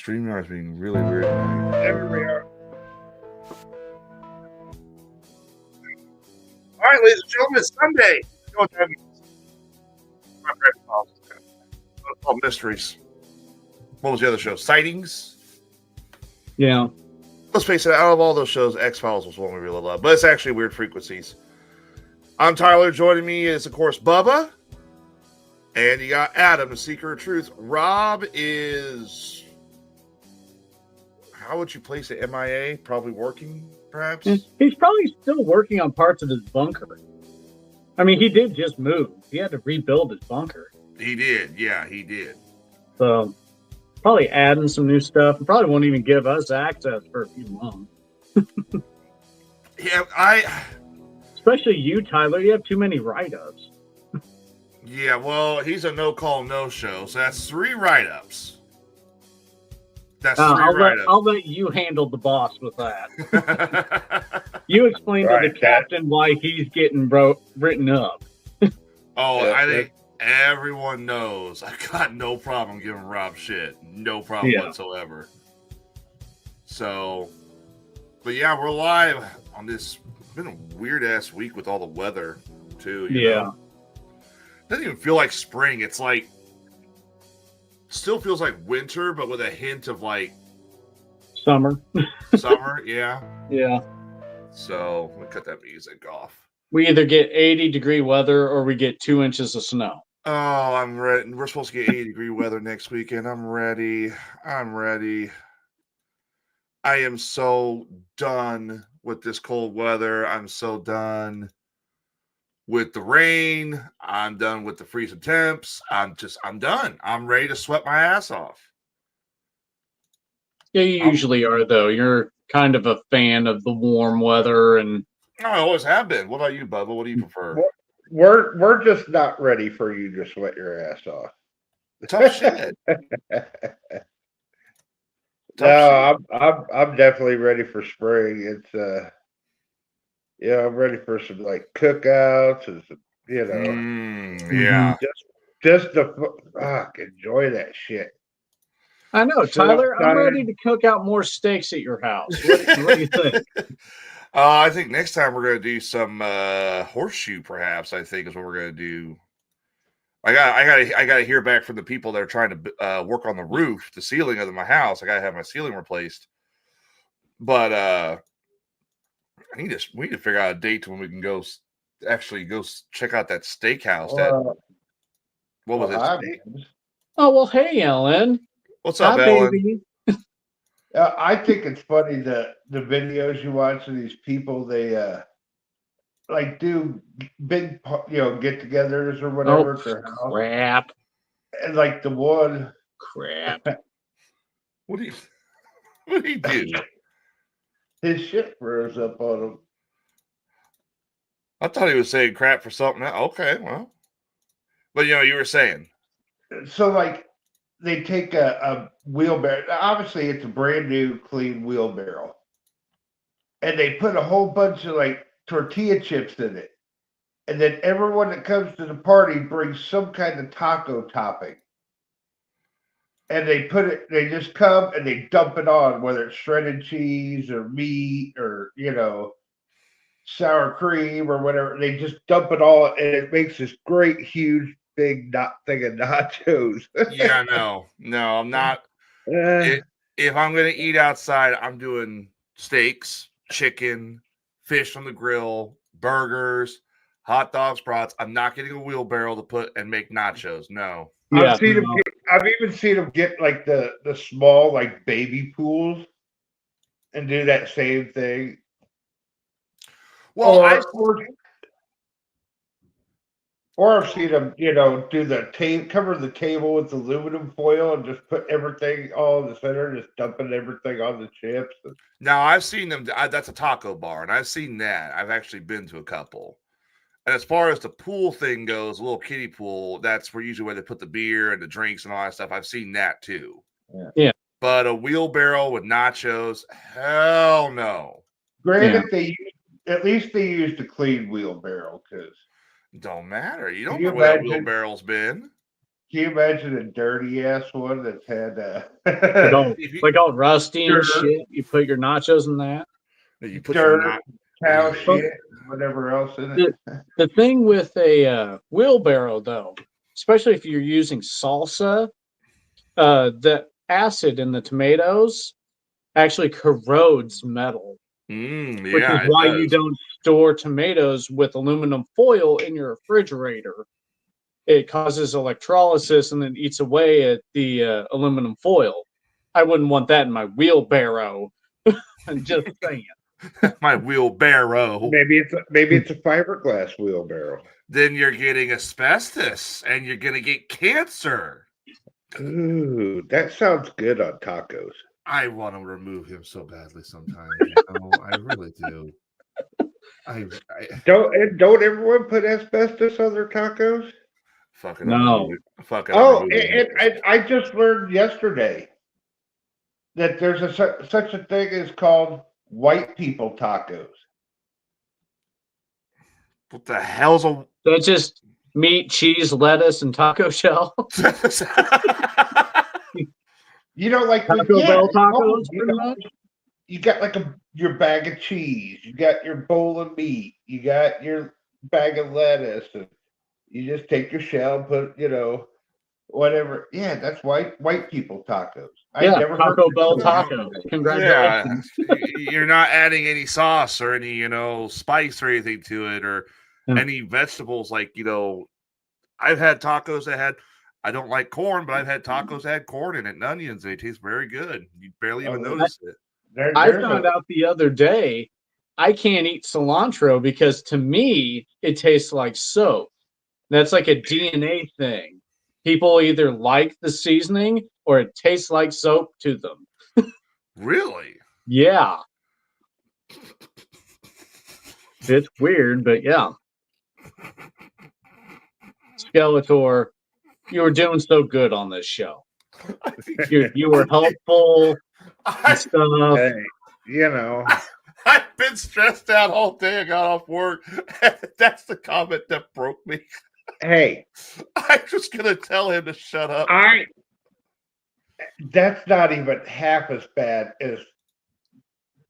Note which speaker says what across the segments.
Speaker 1: Streamyard's being really weird tonight.
Speaker 2: There we are. All right, ladies and gentlemen, it's Sunday. You know what that means. My friend
Speaker 1: Oh, mysteries. What was the other show? Sightings?
Speaker 3: Yeah.
Speaker 1: Let's face it, out of all those shows, X-Files was one we really loved. But it's actually Weird Frequencies. I'm Tyler. Joining me is, of course, Bubba. And you got Adam, the Seeker of Truth. Rob is... How would you place it? MIA? Probably working, perhaps?
Speaker 3: He's probably still working on parts of his bunker. I mean, he did just move. He had to rebuild his bunker.
Speaker 1: He did. Yeah, he did.
Speaker 3: So, probably adding some new stuff. And probably won't even give us access for a few months.
Speaker 1: Yeah,
Speaker 3: Especially you, Tyler. You have too many write-ups.
Speaker 1: Yeah, well, he's a no-call, no-show, so that's 3 write-ups. That's 3 write-ups.
Speaker 3: I'll let you handle the boss with that. You explain to the captain why he's getting written up.
Speaker 1: Oh, I think everyone knows. I got no problem giving Rob shit. No problem whatsoever. So, but yeah, we're live on this. It's been a weird-ass week with all the weather, too. You know? It doesn't even feel like spring. It's like, still feels like winter, but with a hint of like
Speaker 3: summer.
Speaker 1: Summer, yeah.
Speaker 3: Yeah.
Speaker 1: So, let me cut that music off.
Speaker 3: We either get 80-degree weather or we get 2 inches of snow.
Speaker 1: Oh, I'm ready. We're supposed to get 80-degree weather next weekend. I'm ready. I am so done with this cold weather. I'm so done with the rain. I'm done with the freezing temps. I'm done. I'm ready to sweat my ass off.
Speaker 3: Yeah, you usually are, though. You're kind of a fan of the warm weather, and
Speaker 1: I always have been. What about you, Bubba? What do you prefer?
Speaker 2: We're just not ready for you to sweat your ass off.
Speaker 1: Tough shit.
Speaker 2: I'm definitely ready for spring. It's I'm ready for some like cookouts and some, just to enjoy that shit.
Speaker 3: I know, Tyler. I'm ready to cook out more steaks at your house. What do you think?
Speaker 1: I think next time we're going to do some horseshoe. Perhaps I think is what we're going to do. I got to hear back from the people that are trying to work on the roof, the ceiling of my house. I got to have my ceiling replaced. But we need to figure out a date when we can go check out that steakhouse. What was it?
Speaker 3: Oh well, hey Ellen.
Speaker 1: What's up, Ellen?
Speaker 3: Baby.
Speaker 2: I think it's funny the videos you watch of these people. They like do big get-togethers or whatever at their house.
Speaker 3: Crap.
Speaker 2: And like the one
Speaker 3: crap.
Speaker 1: What do you do?
Speaker 2: His shit froze up on him.
Speaker 1: I thought he was saying crap for something else. Okay, well. But you were saying.
Speaker 2: So like they take a wheelbarrow. Obviously, it's a brand new, clean wheelbarrow. And they put a whole bunch of like tortilla chips in it. And then everyone that comes to the party brings some kind of taco topping. And they just come and they dump it on, whether it's shredded cheese or meat or, sour cream or whatever. They just dump it all and it makes this great, huge, big thing of nachos.
Speaker 1: Yeah, no, I'm not. If I'm going to eat outside, I'm doing steaks, chicken, fish on the grill, burgers, hot dogs, brats. I'm not getting a wheelbarrow to put and make nachos. No.
Speaker 2: Yeah, I've even seen them get like the small like baby pools and do that same thing.
Speaker 1: Well,
Speaker 2: or I've seen them, do the cover the table with aluminum foil and just put everything all in the center, just dumping everything on the chips.
Speaker 1: Now I've seen them. That's a taco bar, and I've seen that. I've actually been to a couple. And as far as the pool thing goes, a little kiddie pool, that's usually where they put the beer and the drinks and all that stuff. I've seen that too.
Speaker 3: Yeah.
Speaker 1: But a wheelbarrow with nachos, hell no.
Speaker 2: Granted, at least they used a clean wheelbarrow because
Speaker 1: don't matter. You don't know where that wheelbarrow's been.
Speaker 2: Can you imagine a dirty ass one that's had
Speaker 3: like all rusty and
Speaker 2: Dirt.
Speaker 3: shit? You put your nachos in that.
Speaker 1: You put
Speaker 2: dirt,
Speaker 1: some
Speaker 2: cow shit, whatever else in it?
Speaker 3: The thing with a wheelbarrow, though, especially if you're using salsa, the acid in the tomatoes actually corrodes metal, which is why you don't store tomatoes with aluminum foil in your refrigerator. It causes electrolysis and then eats away at the aluminum foil. I wouldn't want that in my wheelbarrow. I'm just saying.
Speaker 1: My wheelbarrow.
Speaker 2: Maybe it's a fiberglass wheelbarrow.
Speaker 1: Then you're getting asbestos and you're gonna get cancer.
Speaker 2: Ooh, that sounds good on tacos.
Speaker 1: I want to remove him so badly sometimes. I really do.
Speaker 2: Don't everyone put asbestos on their tacos?
Speaker 1: Fucking
Speaker 3: no.
Speaker 1: Fucking.
Speaker 2: Oh, and I just learned yesterday that there's such a thing as called white people tacos.
Speaker 1: What the hell's a?
Speaker 3: That's just meat, cheese, lettuce, and taco shell.
Speaker 2: You know, like
Speaker 3: Taco Bell tacos, pretty much.
Speaker 2: You got like your bag of cheese, you got your bowl of meat, you got your bag of lettuce, and you just take your shell, put whatever. Yeah, that's white people tacos. I never
Speaker 3: Taco
Speaker 2: heard
Speaker 3: Bell tacos. Congratulations.
Speaker 1: Yeah, you're not adding any sauce or any spice or anything to it or any vegetables. Like I've had tacos that had. I don't like corn, but I've had tacos that had corn in it and onions. They taste very good. You barely even notice it.
Speaker 3: I found out the other day I can't eat cilantro because to me it tastes like soap. That's like a DNA thing. People either like the seasoning or it tastes like soap to them.
Speaker 1: Really?
Speaker 3: Yeah. It's weird, but yeah. Skeletor, you were doing so good on this show. You were helpful and stuff.
Speaker 2: Hey,
Speaker 1: I've been stressed out all day. I got off work. That's the comment that broke me.
Speaker 2: Hey,
Speaker 1: I'm just gonna tell him to shut up.
Speaker 2: That's not even half as bad as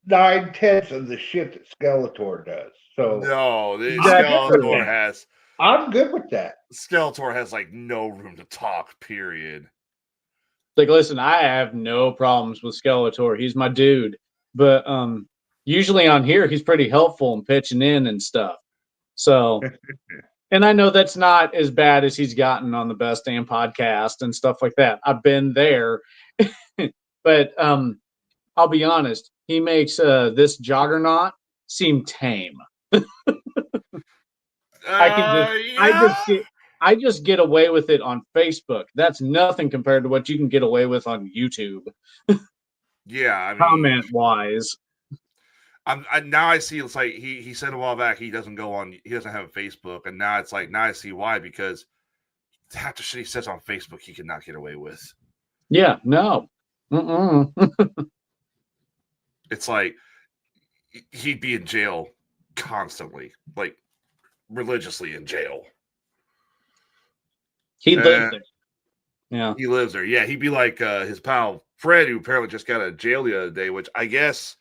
Speaker 2: 9/10 of the shit that Skeletor does. So
Speaker 1: no, Skeletor has.
Speaker 2: I'm good with that.
Speaker 1: Skeletor has like no room to talk. Period.
Speaker 3: Like, listen, I have no problems with Skeletor. He's my dude. But usually on here, he's pretty helpful and pitching in and stuff. So, and I know that's not as bad as he's gotten on the Best Damn Podcast and stuff like that. I've been there. But I'll be honest, he makes this juggernaut seem tame. I just get away with it on Facebook. That's nothing compared to what you can get away with on YouTube.
Speaker 1: Yeah, I mean,
Speaker 3: comment wise.
Speaker 1: Now I see it's like he said a while back he doesn't have a Facebook, and now it's like I see why, because half the shit he says on Facebook he cannot get away with.
Speaker 3: Yeah, no.
Speaker 1: It's like he'd be in jail constantly, like religiously in jail.
Speaker 3: He lives there. Yeah.
Speaker 1: He lives there. Yeah, he'd be like his pal Fred, who apparently just got out of jail the other day, which I guess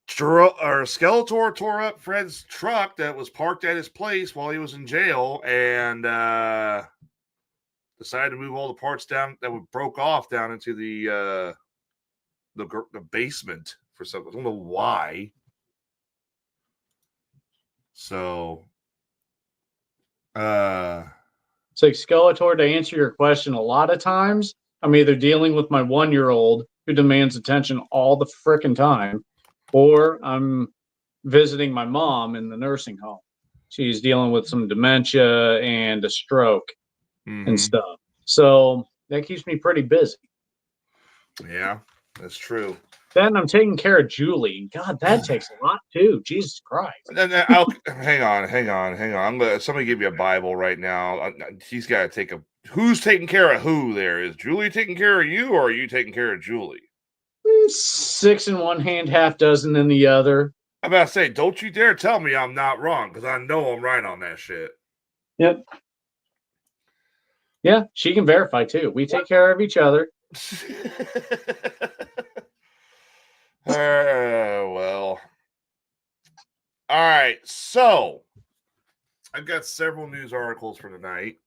Speaker 1: Skeletor tore up Fred's truck that was parked at his place while he was in jail and decided to move all the parts down that broke off down into the basement for something. I don't know why. So
Speaker 3: it's like Skeletor, to answer your question, a lot of times I'm either dealing with my 1-year-old who demands attention all the frickin' time, or I'm visiting my mom in the nursing home. She's dealing with some dementia and a stroke and stuff. So that keeps me pretty busy.
Speaker 1: Yeah, that's true.
Speaker 3: Then I'm taking care of Julie. God, that takes a lot too. Jesus Christ.
Speaker 1: Hang on. Somebody give you a Bible right now. He's got to take a. Who's taking care of who? There is Julie taking care of you, or are you taking care of Julie?
Speaker 3: 6 in one hand, half dozen in the other.
Speaker 1: I'm about to say, don't you dare tell me I'm not wrong, because I know I'm right on that shit.
Speaker 3: Yep. Yeah, she can verify too. We take care of each other.
Speaker 1: Well. All right. So I've got several news articles for tonight.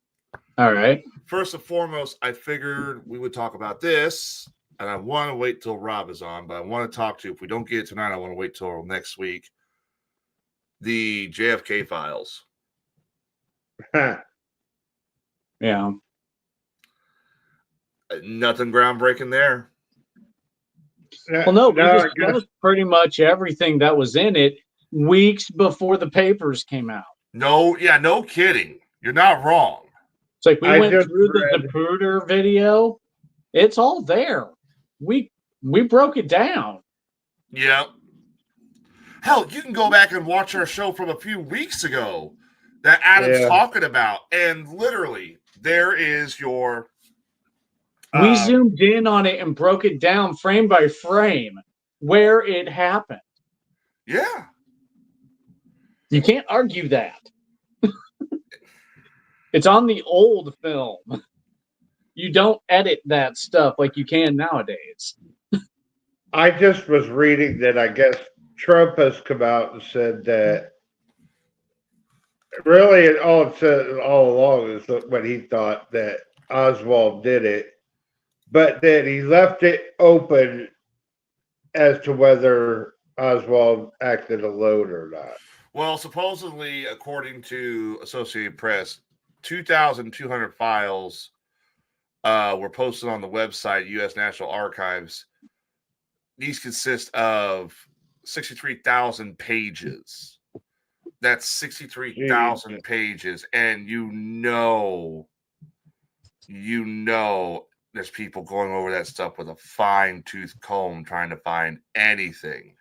Speaker 3: All right.
Speaker 1: First and foremost, I figured we would talk about this, and I want to wait till Rob is on, but I want to talk to you. If we don't get it tonight, I want to wait till next week. The JFK files.
Speaker 3: Yeah.
Speaker 1: Nothing groundbreaking there.
Speaker 3: Well, no, we discussed pretty much everything that was in it weeks before the papers came out.
Speaker 1: No kidding. You're not wrong.
Speaker 3: It's like we went through the Zapruder video. It's all there. We broke it down.
Speaker 1: Yeah. Hell, you can go back and watch our show from a few weeks ago that Adam's talking about, and literally there is your.
Speaker 3: We zoomed in on it and broke it down frame by frame where it happened.
Speaker 1: Yeah.
Speaker 3: You can't argue that. It's on the old film. You don't edit that stuff like you can nowadays.
Speaker 2: I just was reading that I guess Trump has come out and said that really all it said all along is when he thought that Oswald did it, but that he left it open as to whether Oswald acted alone or not.
Speaker 1: Well, supposedly, according to Associated Press, 2,200 files were posted on the website, U.S. National Archives. These consist of 63,000 pages. That's 63,000 pages. And you know, there's people going over that stuff with a fine-tooth comb trying to find anything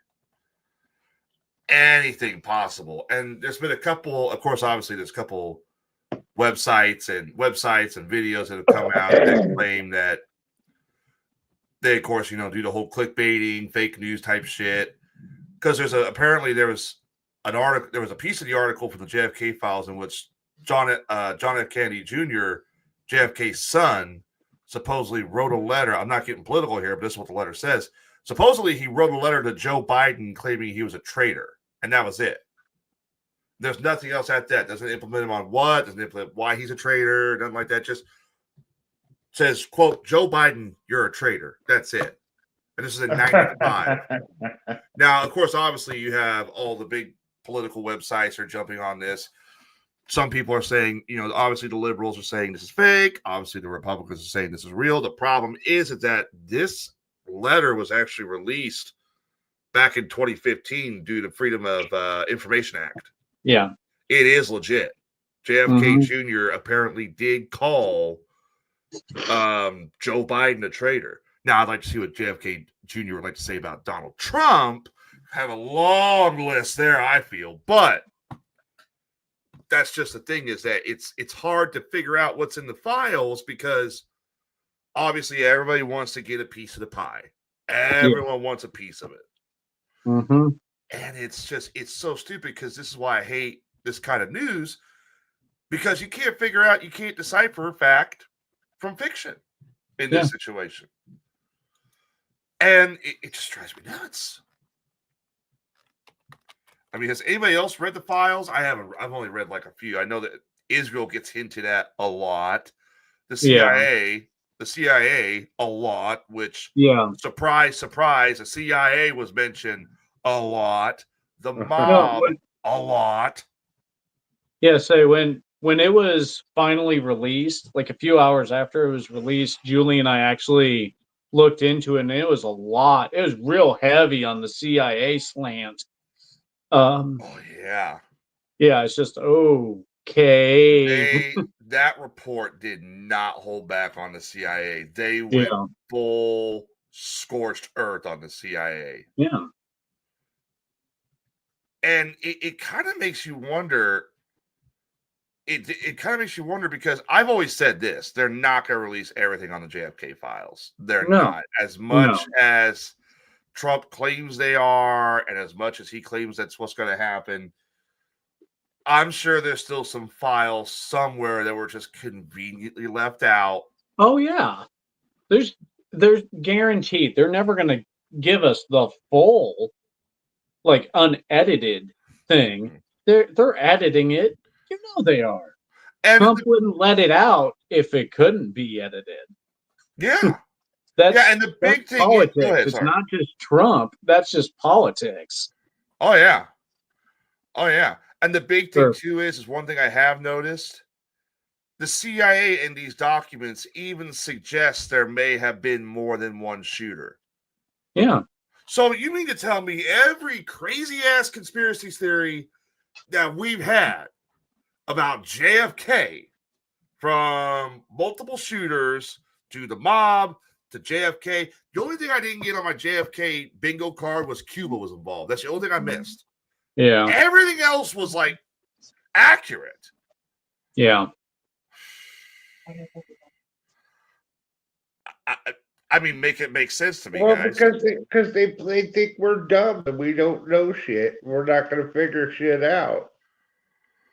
Speaker 1: possible. And there's been a couple, of course, obviously there's a couple websites and videos that have come out that claim that they, of course, do the whole clickbaiting, fake news type shit. Because there was a piece of the article from the JFK files in which John F. Kennedy Jr., JFK's son, supposedly wrote a letter. I'm not getting political here, but this is what the letter says. Supposedly, he wrote a letter to Joe Biden claiming he was a traitor, and that was it. There's nothing else at that. Doesn't implement him on what, doesn't implement why he's a traitor, nothing like that. Just says, quote, Joe Biden, you're a traitor. That's it. And this is in 95. Now, of course, obviously, you have all the big political websites are jumping on this. Some people are saying, obviously the liberals are saying this is fake. Obviously, the Republicans are saying this is real. The problem is that this letter was actually released back in 2015 due to Freedom of Information Act.
Speaker 3: Yeah.
Speaker 1: It is legit. JFK Jr. apparently did call Joe Biden a traitor. Now, I'd like to see what JFK Jr. would like to say about Donald Trump. Have a long list there, I feel. But that's just the thing, is that it's hard to figure out what's in the files because obviously everybody wants to get a piece of the pie. Everyone wants a piece of it.
Speaker 3: Mm-hmm.
Speaker 1: And it's so stupid because this is why I hate this kind of news, because you can't decipher fact from fiction in this situation. And it just drives me nuts. I mean, has anybody else read the files? I haven't. I've only read like a few. I know that Israel gets hinted at a lot. The CIA a lot, which surprise, surprise, the CIA was mentioned a lot. The mob a lot.
Speaker 3: Yeah, so when it was finally released, like a few hours after it was released, Julie and I actually looked into it, and it was a lot. It was real heavy on the CIA slant.
Speaker 1: Yeah,
Speaker 3: it's just okay.
Speaker 1: That report did not hold back on the CIA. They went full scorched earth on the CIA.
Speaker 3: Yeah.
Speaker 1: And it kind of makes you wonder. It kind of makes you wonder, because I've always said this: they're not going to release everything on the JFK files. They're not, as much as Trump claims they are, and as much as he claims that's what's going to happen. I'm sure there's still some files somewhere that were just conveniently left out.
Speaker 3: Oh yeah, there's guaranteed they're never going to give us the full, like, unedited thing. They're editing it. You know they are.
Speaker 1: And
Speaker 3: Trump wouldn't let it out if it couldn't be edited.
Speaker 1: yeah.
Speaker 3: That's
Speaker 1: And the big thing
Speaker 3: politics.
Speaker 1: is, go ahead,
Speaker 3: it's
Speaker 1: sorry.
Speaker 3: not just Trump. That's just politics.
Speaker 1: Oh yeah. And the big thing
Speaker 3: Sure.
Speaker 1: too is one thing I have noticed. The CIA in these documents even suggests there may have been more than one shooter.
Speaker 3: Yeah.
Speaker 1: So you mean to tell me every crazy ass conspiracy theory that we've had about JFK, from multiple shooters to the mob to JFK, the only thing I didn't get on my JFK bingo card was Cuba was involved. That's the only thing I missed.
Speaker 3: Yeah.
Speaker 1: Everything else was like accurate.
Speaker 3: Yeah.
Speaker 1: I mean, make it make sense to me,
Speaker 2: Well,
Speaker 1: guys.
Speaker 2: because they think we're dumb and we don't know shit. We're not going to figure shit out.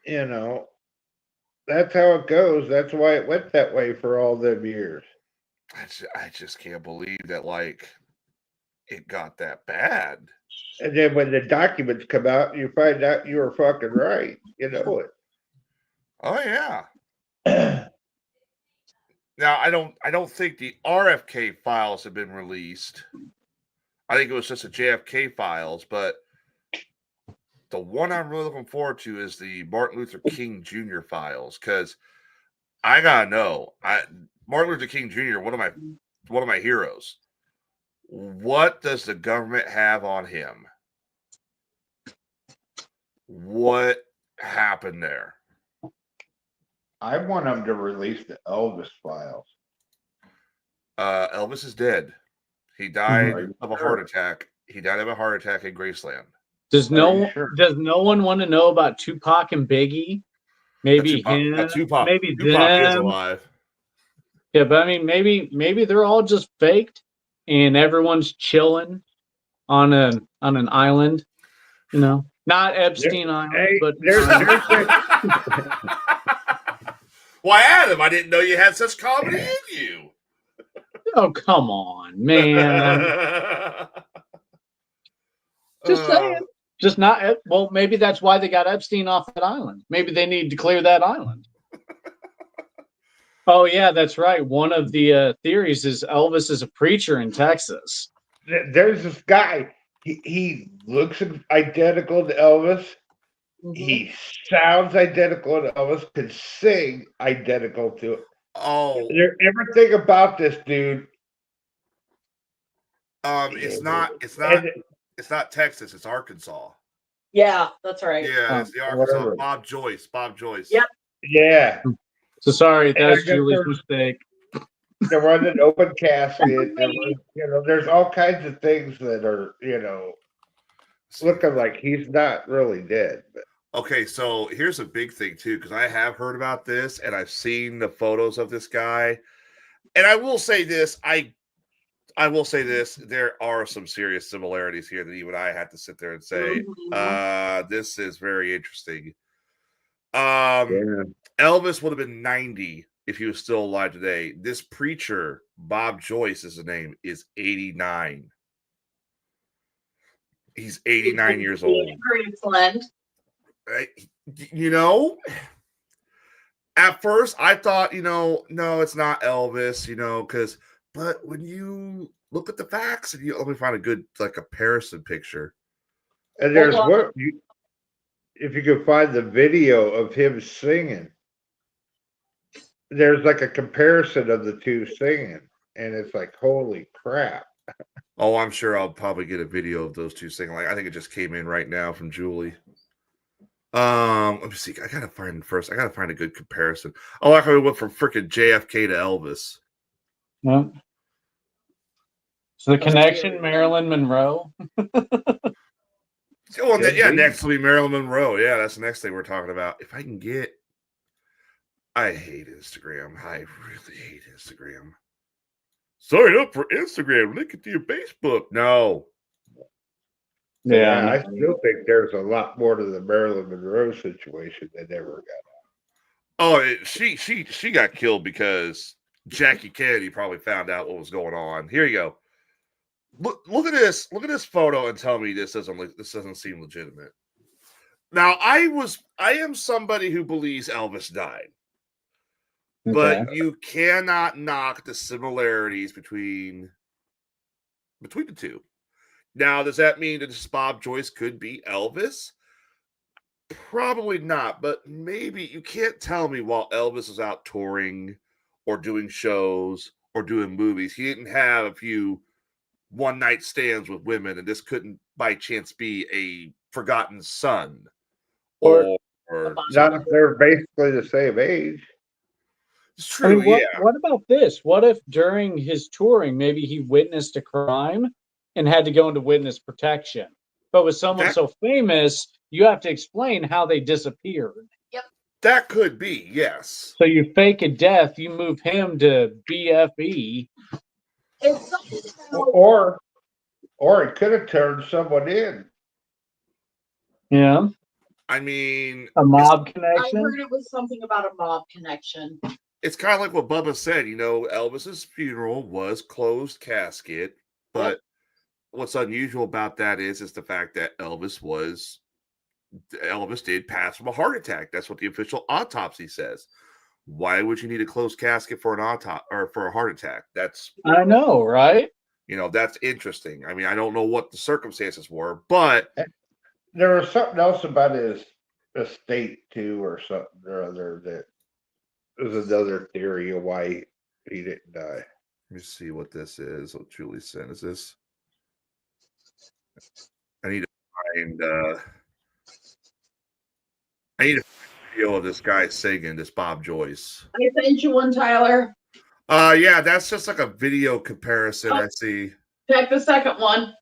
Speaker 2: You know, that's how it goes. That's why it went that way for all them years.
Speaker 1: I just can't believe that, like, it got that bad.
Speaker 2: And then when the documents come out, you find out you were fucking right. You know it.
Speaker 1: Oh yeah. Now I don't think the RFK files have been released. I think it was just the JFK files, but the one I'm really looking forward to is the Martin Luther King Jr. files, because I gotta know. Martin Luther King Jr., one of my heroes. What does the government have on him? What happened there?
Speaker 2: I want them to release the Elvis files.
Speaker 1: Elvis is dead. He died
Speaker 2: Are you
Speaker 1: of a
Speaker 2: sure?
Speaker 1: heart attack. He died of a heart attack in Graceland.
Speaker 3: Does
Speaker 2: Are
Speaker 3: no
Speaker 2: you sure?
Speaker 3: does no one want to know about Tupac and Biggie? Maybe him.
Speaker 1: Tupac
Speaker 3: Maybe
Speaker 1: Tupac is
Speaker 3: them.
Speaker 1: alive.
Speaker 3: Yeah, but I mean, maybe they're all just faked, and everyone's chilling on an island. You know, not Epstein Island,
Speaker 2: Hey,
Speaker 3: but
Speaker 2: there's
Speaker 1: Why, Adam? I didn't know you had such comedy in you.
Speaker 3: oh, come on, man. Just saying. Just not. Well, maybe that's why they got Epstein off that island. Maybe they need to clear that island. Oh yeah, that's right. One of the theories is Elvis is a preacher in Texas.
Speaker 2: there's this guy. He looks identical to Elvis. He sounds identical to Elvis. Could sing identical to it.
Speaker 1: Oh,
Speaker 2: Everything about this dude.
Speaker 1: it's not Texas. It's Arkansas.
Speaker 4: Yeah, that's right.
Speaker 1: Yeah, it's the Arkansas.
Speaker 2: Whatever.
Speaker 1: Bob Joyce.
Speaker 4: Yep.
Speaker 2: Yeah.
Speaker 3: So sorry,
Speaker 2: And I
Speaker 3: that's
Speaker 2: guess
Speaker 3: Julie's
Speaker 2: there's-
Speaker 3: mistake.
Speaker 2: There was an open casket. There's all kinds of things that are, looking like he's not really dead. But
Speaker 1: Okay, so here's a big thing too, because I have heard about this and I've seen the photos of this guy. And I will say this, I will say this, there are some serious similarities here that even I had to sit there and say, this is very interesting. Elvis would have been 90 if he was still alive today. This preacher, Bob Joyce is his name, is 89. He's 89 years old.
Speaker 4: Graceland.
Speaker 1: You know, at first I thought, no, it's not Elvis, but when you look at the facts and let me find a good comparison picture.
Speaker 2: And there's if you could find the video of him singing, there's like a comparison of the two singing, and it's like, holy crap.
Speaker 1: Oh, I'm sure I'll probably get a video of those two singing. I think it just came in right now from Julie. Let me see. I gotta find a good comparison. Oh, I went from freaking JFK to Elvis.
Speaker 3: Yeah. So the connection, Marilyn Monroe.
Speaker 1: Oh, next will be Marilyn Monroe. Yeah, that's the next thing we're talking about. If I can get, I hate Instagram. I really hate Instagram. Sign up for Instagram. Link it to your Facebook. No.
Speaker 2: Yeah, I
Speaker 3: no.
Speaker 2: still think there's a lot more to the Marilyn Monroe situation than ever got.
Speaker 1: Oh, she got killed because Jackie Kennedy probably found out what was going on. Here you go. Look at this. Look at this photo and tell me this doesn't seem legitimate. Now, I am somebody who believes Elvis died. But you cannot knock the similarities between the two. Now, does that mean that this Bob Joyce could be Elvis? Probably not, but maybe. You can't tell me while Elvis was out touring or doing shows or doing movies, he didn't have a few one-night stands with women, and this couldn't by chance be a forgotten son. Or
Speaker 2: Not if they're basically the same age.
Speaker 1: It's true,
Speaker 3: what about this? What if during his touring, maybe he witnessed a crime and had to go into witness protection? But with someone so famous, you have to explain how they disappeared.
Speaker 4: Yep.
Speaker 1: That could be, yes.
Speaker 3: So you fake a death, you move him to BFE.
Speaker 2: Or it could have turned someone in.
Speaker 3: Yeah.
Speaker 1: I mean,
Speaker 3: a mob
Speaker 4: I
Speaker 3: connection.
Speaker 4: heard it was something about a mob connection.
Speaker 1: It's kind of like what Bubba said. Elvis's funeral was closed casket, but what's unusual about that is the fact that Elvis did pass from a heart attack. That's what the official autopsy says. Why would you need a closed casket for an autopsy or for a heart attack?
Speaker 3: I know, right?
Speaker 1: That's interesting. I mean, I don't know what the circumstances were, but
Speaker 2: there was something else about his estate too, or something or other that there's another theory of why he didn't die.
Speaker 1: Let me see what this is. What Julie sent. Is this? I need to find a video of this guy singing, this Bob Joyce.
Speaker 4: I sent you one, Tyler.
Speaker 1: Yeah, that's just like a video comparison. I see.
Speaker 4: Check the second one.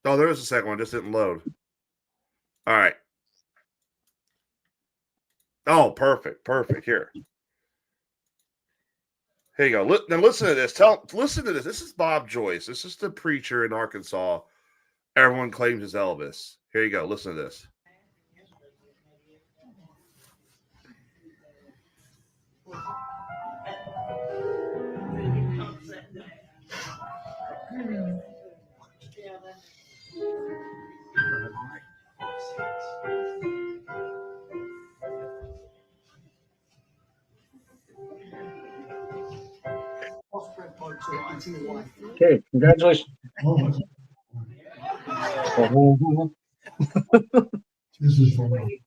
Speaker 1: Oh, there is a second one. Just didn't load. All right. Oh, perfect. Here you go. Now listen to this. Listen to this. This is Bob Joyce. This is the preacher in Arkansas. Everyone claims is Elvis. Here you go. Listen to this.
Speaker 3: Okay, congratulations.
Speaker 5: This is for me.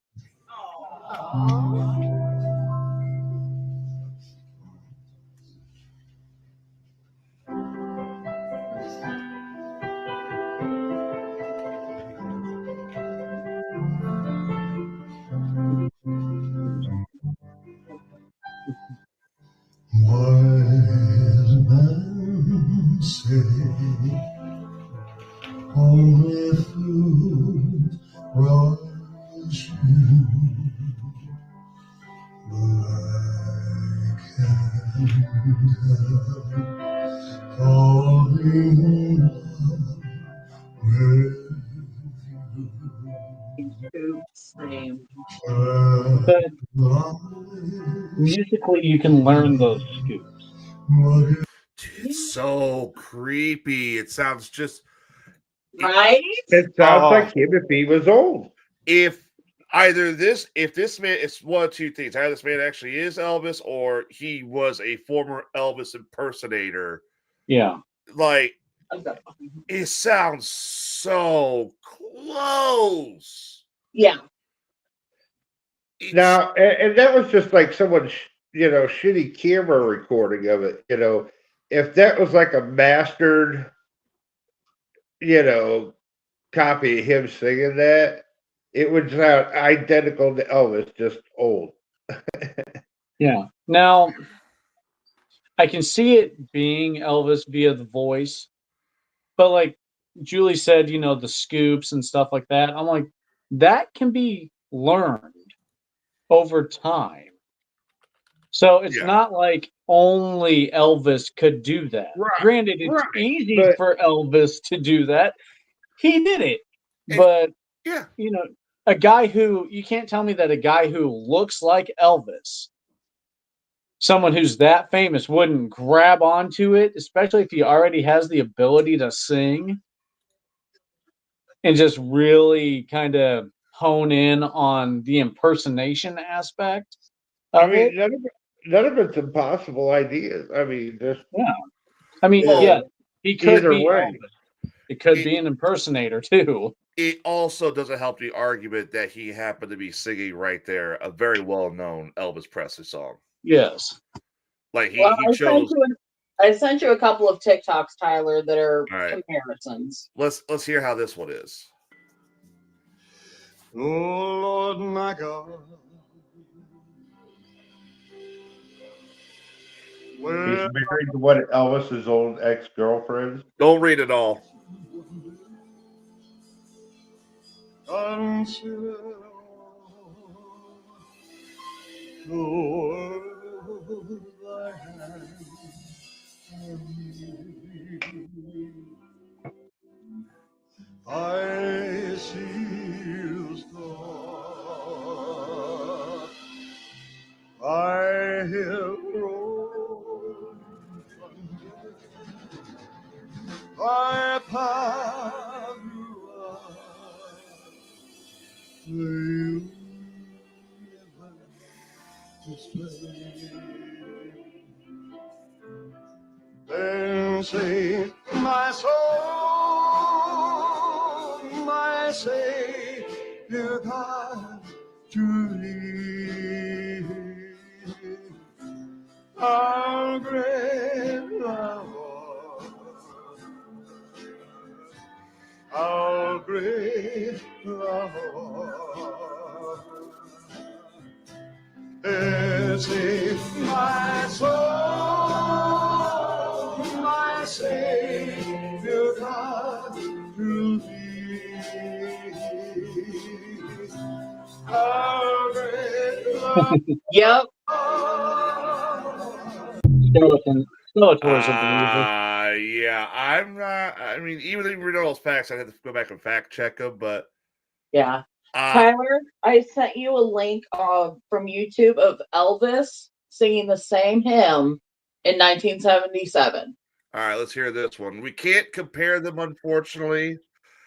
Speaker 5: Wise men say only fools rush in, but I can't help falling in love with you.
Speaker 4: Same.
Speaker 3: But musically, you can learn those scoops.
Speaker 1: Dude, it's so creepy. It sounds just
Speaker 4: right.
Speaker 2: It sounds like him if he was old.
Speaker 1: If this man, it's one of two things. Either this man actually is Elvis or he was a former Elvis impersonator.
Speaker 3: Yeah.
Speaker 1: Like, it sounds so close.
Speaker 4: Yeah.
Speaker 2: Now, and that was just like someone's, shitty camera recording of it. If that was like a mastered, copy of him singing that, it would sound identical to Elvis, just old.
Speaker 3: Yeah. Now, I can see it being Elvis via the voice, but like Julie said, the scoops and stuff like that. I'm like, that can be learned over time. So it's not like only Elvis could do that.
Speaker 2: Right,
Speaker 3: Granted, it's easy for Elvis to do that. he did it.
Speaker 1: And-
Speaker 3: But
Speaker 1: Yeah.
Speaker 3: you know, a guy who you can't tell me that a guy who looks like Elvis, someone who's that famous, wouldn't grab onto it, especially if he already has the ability to sing and just really kind of hone in on the impersonation aspect
Speaker 2: I
Speaker 3: of it.
Speaker 2: mean, none of it's impossible ideas. I mean, just
Speaker 3: Yeah. I mean,
Speaker 1: Well,
Speaker 3: yeah, he could
Speaker 2: either
Speaker 3: be
Speaker 2: way.
Speaker 3: Elvis. It could be an impersonator too.
Speaker 1: It also doesn't help the argument that he happened to be singing right there a very well-known Elvis Presley song.
Speaker 3: Yes.
Speaker 1: Like he
Speaker 4: Well,
Speaker 1: chose.
Speaker 4: I sent you a couple of TikToks, Tyler, that are
Speaker 1: All right.
Speaker 4: comparisons.
Speaker 1: Let's hear how this one is.
Speaker 5: Oh Lord, my God.
Speaker 2: he's
Speaker 5: Well,
Speaker 2: married to what Elvis's old ex-girlfriend.
Speaker 1: Don't read it all.
Speaker 5: consider the world thy hand I see star I have grown thy path then say my soul, my Savior God, to thee. How great thou art, how great thou art. Save my soul, my Savior God, to thee. How great thou
Speaker 4: Yep.
Speaker 5: art.
Speaker 3: Skeletor's a believer.
Speaker 1: Yeah, I'm not. I mean, even if we read all those facts, I'd have to go back and fact check them. But
Speaker 4: Yeah. Tyler, I sent you a link from YouTube of Elvis singing the same hymn in 1977.
Speaker 1: all right, let's hear this one. We can't compare them, unfortunately,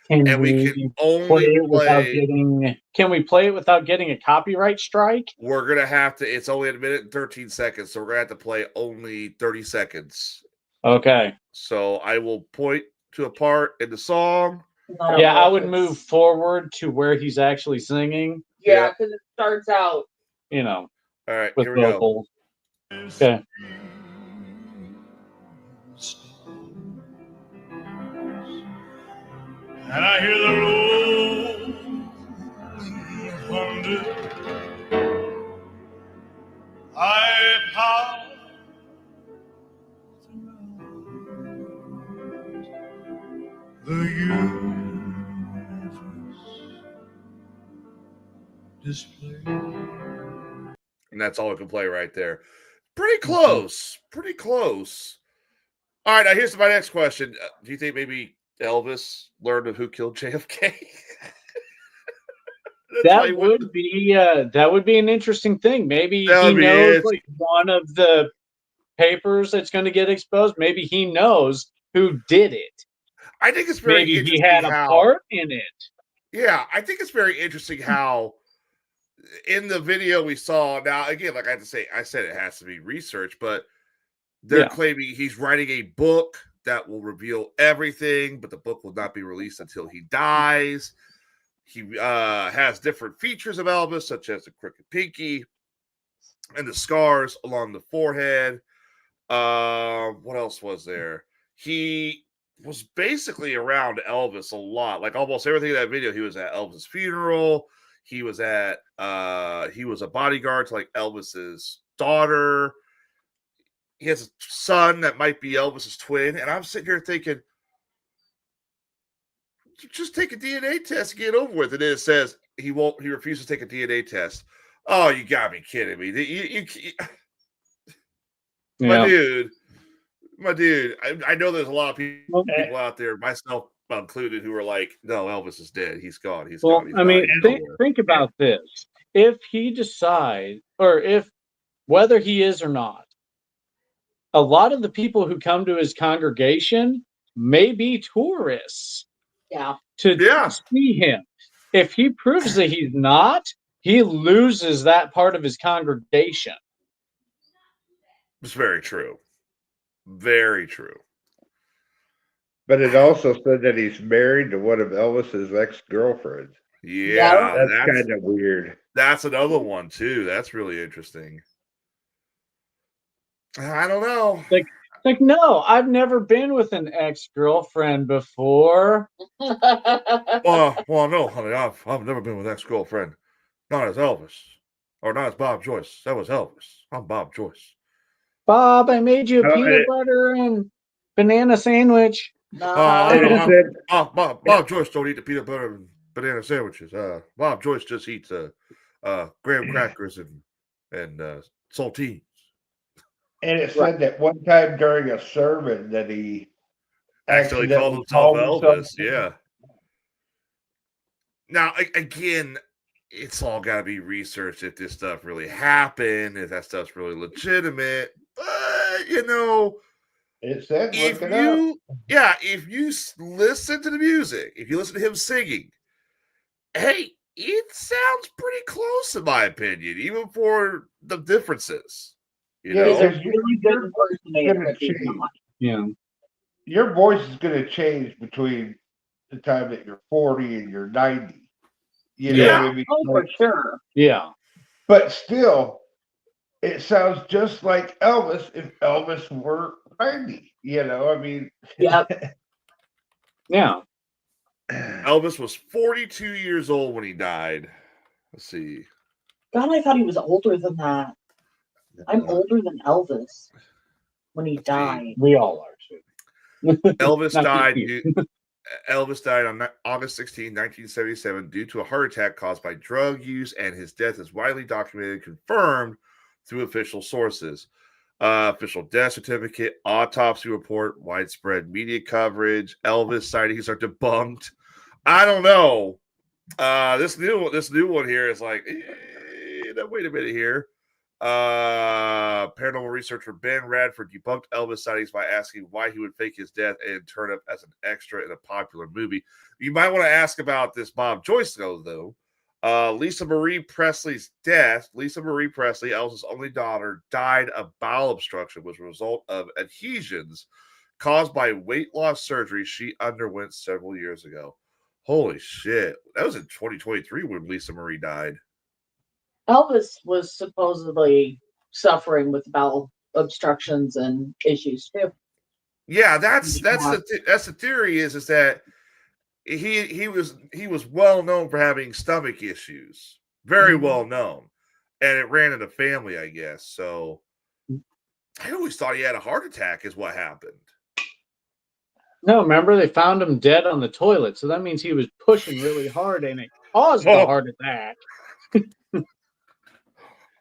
Speaker 3: Can
Speaker 1: and we
Speaker 3: we
Speaker 1: can
Speaker 3: play
Speaker 1: only
Speaker 3: it without
Speaker 1: play.
Speaker 3: getting? Can we play it without getting a copyright strike?
Speaker 1: We're gonna have to. It's only a minute and 13 seconds, so we're gonna have to play only 30 seconds.
Speaker 3: Okay.
Speaker 1: So I will point to a part in the song.
Speaker 3: Yeah, I would move forward to where he's actually singing.
Speaker 4: Yeah, because it starts out.
Speaker 3: You know,
Speaker 1: All right,
Speaker 3: with
Speaker 1: here we go.
Speaker 3: vocals. Okay.
Speaker 5: And I hear the rolling thunder. I power the universe display.
Speaker 1: And that's all we can play right there. Pretty close. Pretty close. All right, now here's my next question. Do you think maybe Elvis learned of who killed JFK?
Speaker 3: That would be an interesting thing. Maybe
Speaker 1: That
Speaker 3: he
Speaker 1: would be
Speaker 3: knows
Speaker 1: it.
Speaker 3: like one of the papers that's going to get exposed. Maybe he knows who did it.
Speaker 1: I think it's very
Speaker 3: Maybe
Speaker 1: interesting
Speaker 3: he had a
Speaker 1: how,
Speaker 3: part in it.
Speaker 1: Yeah, I think it's very interesting how in the video we saw, now again, like I have to say, I said it has to be research, but they're claiming he's writing a book that will reveal everything, but the book will not be released until he dies. He has different features of Elvis, such as the crooked pinky and the scars along the forehead. What else was there? He was basically around Elvis a lot. Like almost everything in that video, he was at Elvis' funeral. He was at he was a bodyguard to like Elvis's daughter. He has a son that might be Elvis's twin. And I'm sitting here thinking, you just take a DNA test and get it over with. And then it says he refuses to take a DNA test. Oh, you gotta be kidding me. My dude, I know there's a lot of people out there, myself included who were like, "No, Elvis is dead. He's gone. He's
Speaker 3: Well,
Speaker 1: gone. He's
Speaker 3: I mean,
Speaker 1: gone. He's nowhere."
Speaker 3: think about this. If he decides, or if whether he is or not, a lot of the people who come to his congregation may be tourists
Speaker 4: Yeah.
Speaker 3: to
Speaker 1: Yeah.
Speaker 3: see him. If he proves that he's not, he loses that part of his congregation.
Speaker 1: It's very true. Very true.
Speaker 2: But it also said that he's married to one of Elvis's ex-girlfriends.
Speaker 1: Yeah,
Speaker 2: That's kind of weird.
Speaker 1: That's another one too. That's really interesting. I don't know.
Speaker 3: Like, no, I've never been with an ex-girlfriend before.
Speaker 1: Well, no, honey, I've never been with an ex-girlfriend. Not as Elvis, or not as Bob Joyce. That was Elvis. I'm Bob Joyce.
Speaker 3: Bob, I made you a
Speaker 2: Oh,
Speaker 3: peanut butter and banana sandwich.
Speaker 1: Bob Joyce don't eat the peanut butter and banana sandwiches. Bob Joyce just eats graham crackers and saltines.
Speaker 2: And it said that one time during a sermon that he
Speaker 1: Actually called himself Elvis. Yeah. Now, again, it's all got to be researched if this stuff really happened, if that stuff's really legitimate. But,
Speaker 2: It said,
Speaker 1: if
Speaker 2: look it up.
Speaker 1: if you listen to the music, if you listen to him singing, hey, it sounds pretty close in my opinion, even for the differences.
Speaker 4: He's a really good impersonator if he's not.
Speaker 3: Yeah.
Speaker 2: Your voice is going to change between the time that you're 40 and you're 90. You know what I mean?
Speaker 4: Oh, for sure.
Speaker 3: Yeah.
Speaker 2: But still, it sounds just like Elvis if Elvis were 90. I mean.
Speaker 4: Yep.
Speaker 3: Yeah.
Speaker 1: Elvis was 42 years old when he died. Let's see.
Speaker 4: God, I thought he was older than that. I'm older than Elvis when he died.
Speaker 3: We all are too.
Speaker 1: Elvis
Speaker 3: Not
Speaker 1: died.
Speaker 3: you.
Speaker 1: Elvis died on August 16, 1977, due to a heart attack caused by drug use, and his death is widely documented and confirmed through official sources. Official death certificate, autopsy report, widespread media coverage. Elvis sightings are debunked. I don't know. This new one here is like, wait a minute here. Paranormal researcher Ben Radford debunked Elvis sightings by asking why he would fake his death and turn up as an extra in a popular movie. You might want to ask about this Bob Joyce though. Lisa Marie Presley's death. Lisa Marie Presley, Elvis's only daughter, died of bowel obstruction, which was a result of adhesions caused by weight loss surgery she underwent several years ago. Holy shit. That was in 2023 when Lisa Marie died.
Speaker 4: Elvis was supposedly suffering with bowel obstructions and issues too.
Speaker 1: Yeah, that's the theory is that he was well known for having stomach issues, very well known, and it ran in the family, I guess. So I always thought he had a heart attack is what happened.
Speaker 3: No, remember they found him dead on the toilet, so that means he was pushing really hard and it caused the heart attack.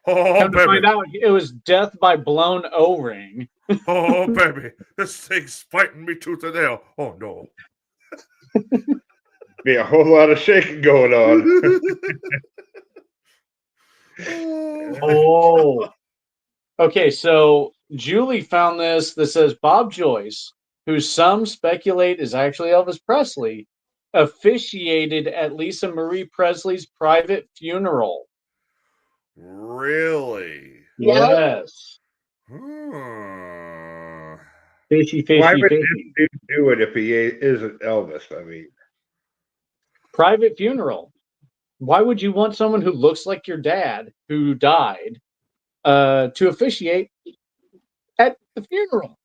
Speaker 3: Come to find out, it was death by blown O-ring.
Speaker 1: Oh, baby, this thing's fighting me tooth and nail. Oh, no.
Speaker 2: Be a whole lot of shaking going on.
Speaker 3: Oh. Okay, so Julie found this that says Bob Joyce, who some speculate is actually Elvis Presley, officiated at Lisa Marie Presley's private funeral.
Speaker 1: Really?
Speaker 3: Yes. Fishy,
Speaker 2: Why would
Speaker 3: fishy.
Speaker 2: this dude do it if he isn't Elvis? I mean,
Speaker 3: Private funeral. Why would you want someone who looks like your dad who died to officiate at the funeral?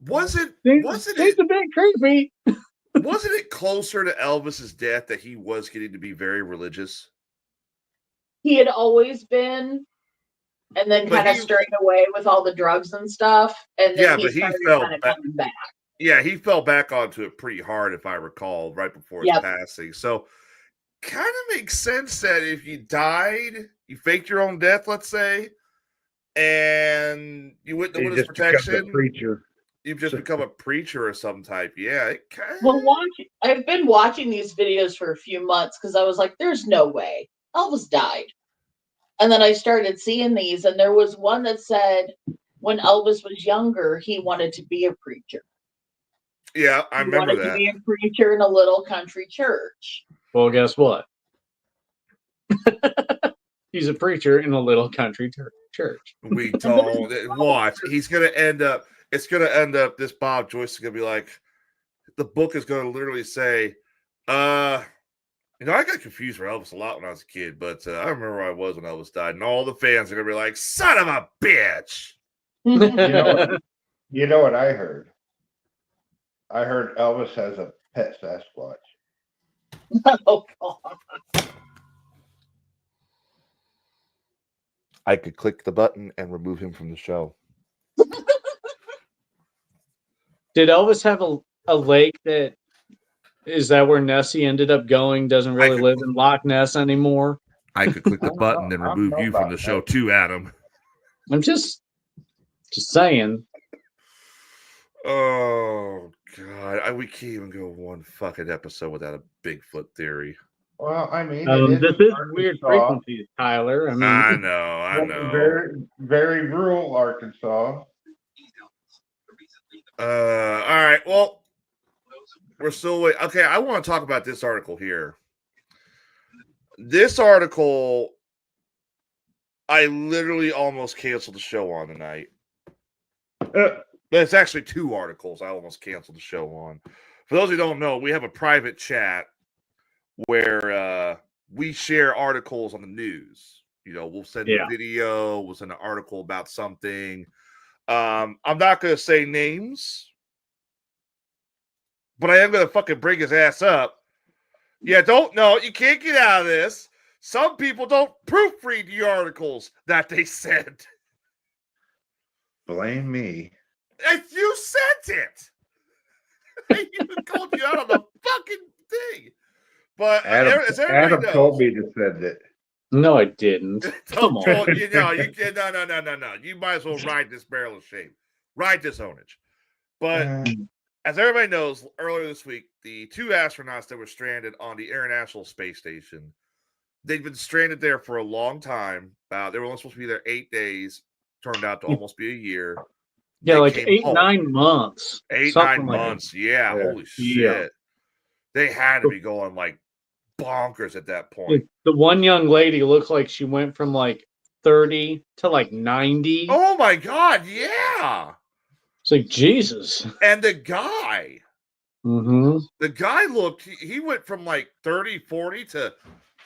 Speaker 1: Wasn't
Speaker 3: It's a bit creepy.
Speaker 1: Wasn't it closer to Elvis's death that he was getting to be very religious?
Speaker 4: He had always been, and then kind of strayed away with all the drugs and stuff. And then he started kind of coming back.
Speaker 1: Yeah, he fell back onto it pretty hard, if I recall, right before his passing. So kind of makes sense that if you died, you faked your own death, let's say, and you went to witness protection.
Speaker 2: Preacher.
Speaker 1: you've just become a preacher or some type. Yeah.
Speaker 4: Well, I've been watching these videos for a few months because I was like, there's no way. Elvis died. And then I started seeing these, and there was one that said when Elvis was younger, he wanted to be a preacher.
Speaker 1: Yeah, I remember
Speaker 4: wanted
Speaker 1: that.
Speaker 4: to be a preacher in a little country church.
Speaker 3: Well, guess what? He's a preacher in a little country church.
Speaker 1: We don't watch. He's gonna end up. It's gonna end up. This Bob Joyce is gonna be like, the book is gonna literally say, I got confused for Elvis a lot when I was a kid, but I remember where I was when Elvis died, and all the fans are gonna be like, "Son of a bitch!"
Speaker 2: You know what I heard? I heard Elvis has a pet Sasquatch.
Speaker 4: Oh, God.
Speaker 1: I could click the button and remove him from the show.
Speaker 3: Did Elvis have a lake that is that where Nessie ended up going? Doesn't really live in Loch Ness anymore.
Speaker 1: I could click the button and remove you from the show too, Adam.
Speaker 3: I'm just saying.
Speaker 1: Oh God, we can't even go one fucking episode without a Bigfoot theory.
Speaker 2: Well, I mean,
Speaker 3: This is weird frequencies, Tyler. I mean,
Speaker 1: I know.
Speaker 2: Very, very rural Arkansas.
Speaker 1: All right. Well, we're still waiting. Okay, I want to talk about this article here. This article, I literally almost canceled the show on tonight. But it's actually two articles I almost canceled the show on. For those who don't know, we have a private chat where we share articles on the news. We'll send a video, we'll send an article about something. I'm not going to say names, but I am going to fucking bring his ass up. Yeah, you can't get out of this. Some people don't proofread the articles that they send.
Speaker 2: Blame me.
Speaker 1: If you sent it. I even called you out on the fucking thing. But
Speaker 2: Adam told me to send it.
Speaker 3: no, I didn't. Come on.
Speaker 1: You can't. No. You might as well ride this barrel of shame. Ride this ownage. But as everybody knows, earlier this week, the two astronauts that were stranded on the International Space Station, they've been stranded there for a long time. They were only supposed to be there 8 days. Turned out to almost be a year.
Speaker 3: Yeah,
Speaker 1: They
Speaker 3: like
Speaker 1: came home.
Speaker 3: 9 months.
Speaker 1: 9 months. Yeah, holy shit.
Speaker 3: Yeah.
Speaker 1: They had to be going like bonkers at that point.
Speaker 3: The one young lady looked like she went from like 30 to like 90.
Speaker 1: Oh my God, yeah.
Speaker 3: It's like, Jesus.
Speaker 1: And the guy looked, he went from like 30, 40 to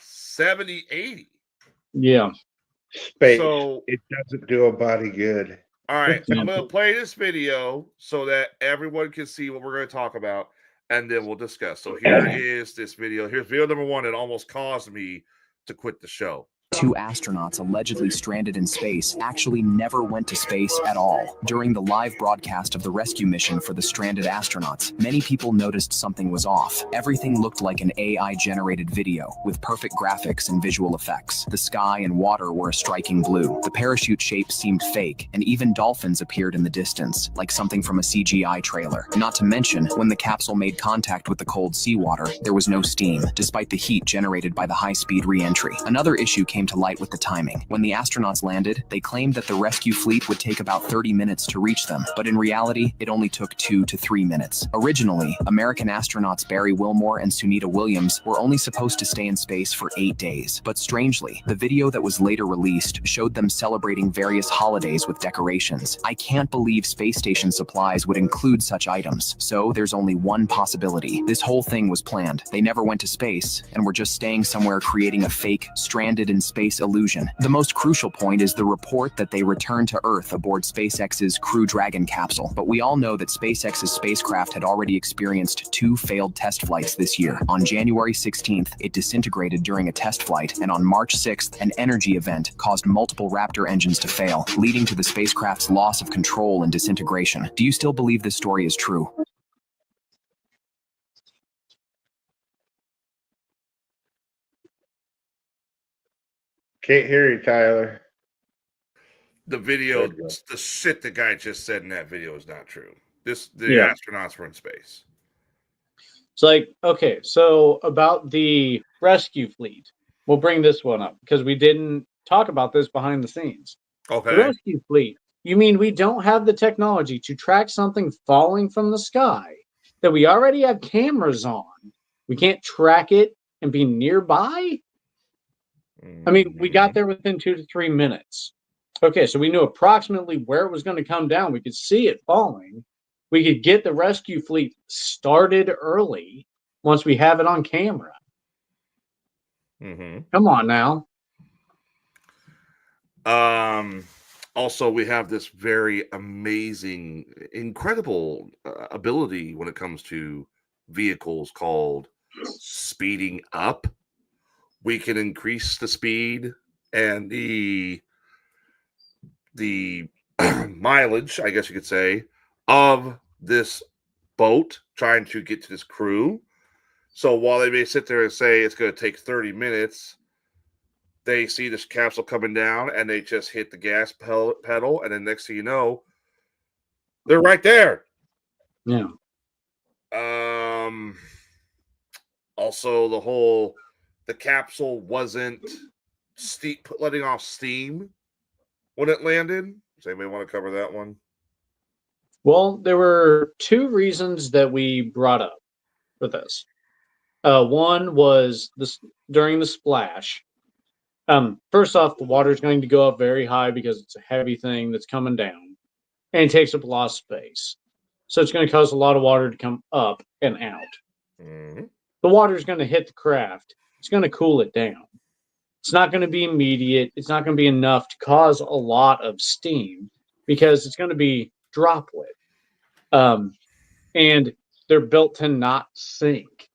Speaker 1: 70, 80.
Speaker 3: Yeah.
Speaker 2: Space.
Speaker 1: So
Speaker 2: it doesn't do a body good.
Speaker 1: All right, I'm going to play this video so that everyone can see what we're going to talk about, and then we'll discuss. So here is this video. Here's video number one that almost caused me to quit the show.
Speaker 6: Two astronauts allegedly stranded in space actually never went to space at all. During the live broadcast of the rescue mission for the stranded astronauts, many people noticed something was off. Everything looked like an AI-generated video with perfect graphics and visual effects. The sky and water were a striking blue. The parachute shape seemed fake, and even dolphins appeared in the distance, like something from a CGI trailer. Not to mention, when the capsule made contact with the cold seawater, there was no steam, despite the heat generated by the high-speed re-entry. Another issue came to light with the timing. When the astronauts landed, they claimed that the rescue fleet would take about 30 minutes to reach them, but in reality, it only took 2 to 3 minutes. Originally, American astronauts Barry Wilmore and Sunita Williams were only supposed to stay in space for 8 days. But strangely, the video that was later released showed them celebrating various holidays with decorations. I can't believe space station supplies would include such items. So there's only one possibility. This whole thing was planned. They never went to space and were just staying somewhere creating a fake, stranded in space illusion. The most crucial point is the report that they returned to Earth aboard SpaceX's Crew Dragon capsule. But we all know that SpaceX's spacecraft had already experienced 2 failed test flights this year. On January 16th, it disintegrated during a test flight, and on March 6th, an energy event caused multiple Raptor engines to fail, leading to the spacecraft's loss of control and disintegration. Do you still believe this story is true?
Speaker 2: Can't hear you, Tyler.
Speaker 1: The video, the shit the guy just said in that video is not true. The
Speaker 3: Yeah.
Speaker 1: astronauts were in space.
Speaker 3: It's like, okay, so about the rescue fleet, we'll bring this one up because we didn't talk about this behind the scenes. The
Speaker 1: Okay.
Speaker 3: rescue fleet, you mean we don't have the technology to track something falling from the sky that we already have cameras on? We can't track it and be nearby? I mean, we got there within 2 to 3 minutes. Okay, so we knew approximately where it was going to come down. We could see it falling. We could get the rescue fleet started early once we have it on camera.
Speaker 1: Mm-hmm.
Speaker 3: Come on now.
Speaker 1: Also, we have this very amazing, incredible ability when it comes to vehicles called speeding up. We can increase the speed and the mileage, I guess you could say, of this boat trying to get to this crew. So while they may sit there and say it's going to take 30 minutes, they see this capsule coming down and they just hit the gas pedal, and then next thing you know, they're right there.
Speaker 3: Yeah.
Speaker 1: Also, the capsule wasn't letting off steam when it landed. Does anybody want to cover that one?
Speaker 3: Well, there were 2 reasons that we brought up for this. One was this during the splash. First off, the water is going to go up very high because it's a heavy thing that's coming down, and it takes up a lot of space. So it's going to cause a lot of water to come up and out.
Speaker 1: Mm-hmm.
Speaker 3: The water is going to hit the craft. It's going to cool it down. It's not going to be immediate. It's not going to be enough to cause a lot of steam because it's going to be droplet. And they're built to not sink.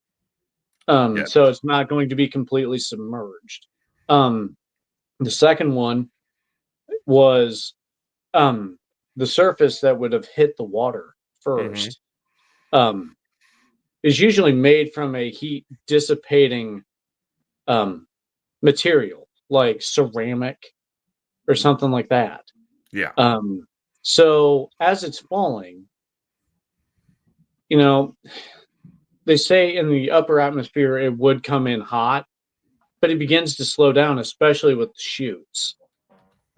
Speaker 1: Yes.
Speaker 3: So it's not going to be completely submerged. The second one was the surface that would have hit the water first is usually made from a heat dissipating material like ceramic or something like that.
Speaker 1: Yeah.
Speaker 3: So as it's falling, they say in the upper atmosphere it would come in hot, but it begins to slow down, especially with the chutes.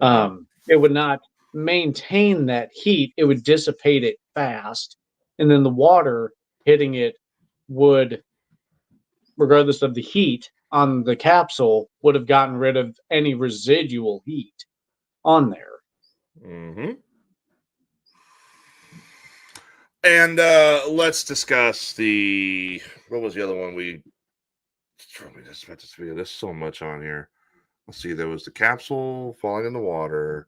Speaker 3: It would not maintain that heat. It would dissipate it fast. And then the water hitting it would, regardless of the heat on the capsule, would have gotten rid of any residual heat on there.
Speaker 1: Mm-hmm. And let's discuss what was the other one we just about this video? There's so much on here. Let's see. There was the capsule falling in the water.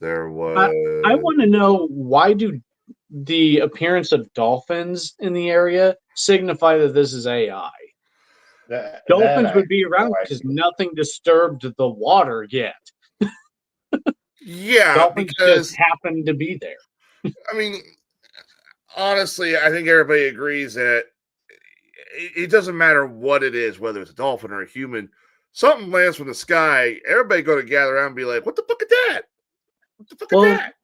Speaker 1: There was.
Speaker 3: I want to know, why do the appearance of dolphins in the area signify that this is AI? Dolphins would be around because nothing disturbed the water yet.
Speaker 1: Yeah,
Speaker 3: Dolphins
Speaker 1: because
Speaker 3: just happened to be there.
Speaker 1: I mean, honestly, I think everybody agrees that it doesn't matter what it is, whether it's a dolphin or a human. Something lands from the sky, everybody going to gather around and be like, "What the fuck is that? What the fuck is that?"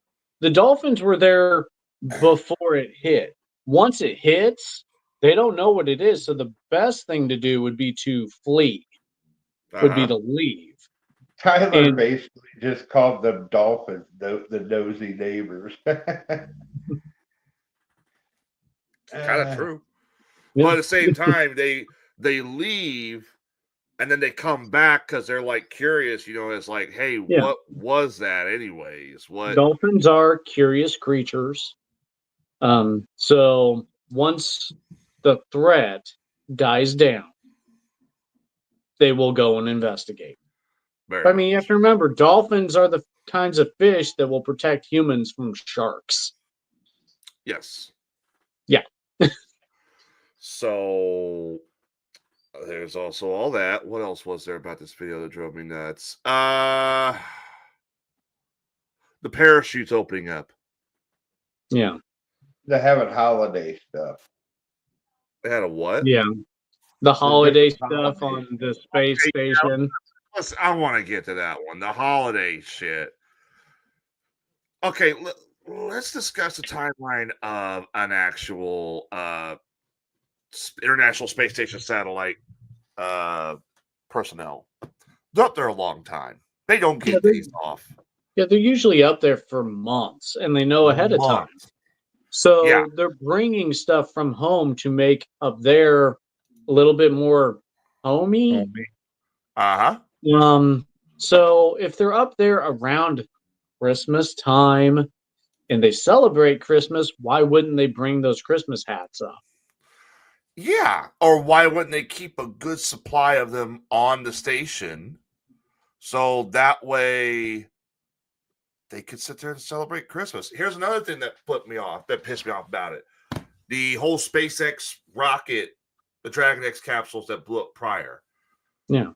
Speaker 3: The dolphins were there before it hit. Once it hits, they don't know what it is. So the best thing to do would be to flee, would be to leave.
Speaker 2: Tyler basically just called them dolphins, the nosy neighbors.
Speaker 1: Kind of true.
Speaker 3: Yeah.
Speaker 1: But at the same time, they leave and then they come back because they're like curious, it's like, hey, what was that anyways? What
Speaker 3: Dolphins are curious creatures. So once the threat dies down, they will go and investigate. I mean, you have to remember, dolphins are the kinds of fish that will protect humans from sharks.
Speaker 1: Yes.
Speaker 3: Yeah.
Speaker 1: So there's also all that. What else was there about this video that drove me nuts? The parachutes opening up.
Speaker 3: Yeah.
Speaker 2: They're having holiday stuff.
Speaker 1: They had a what?
Speaker 3: Yeah. The holiday stuff on the space station.
Speaker 1: I want to get to that one. The holiday shit. Okay, let's discuss the timeline of an actual International Space Station satellite personnel. They're up there a long time. They don't get days off.
Speaker 3: Yeah, they're usually up there for months, and they know ahead of time.
Speaker 1: Months.
Speaker 3: So
Speaker 1: Yeah.
Speaker 3: they're bringing stuff from home to make up there a little bit more homey.
Speaker 1: Uh-huh.
Speaker 3: So if they're up there around Christmas time and they celebrate Christmas, why wouldn't they bring those Christmas hats up?
Speaker 1: Yeah. Or why wouldn't they keep a good supply of them on the station so that way they could sit there and celebrate Christmas? Here's another thing that pissed me off about it. The whole SpaceX rocket, the Dragon X capsules that blew up prior.
Speaker 3: Yeah.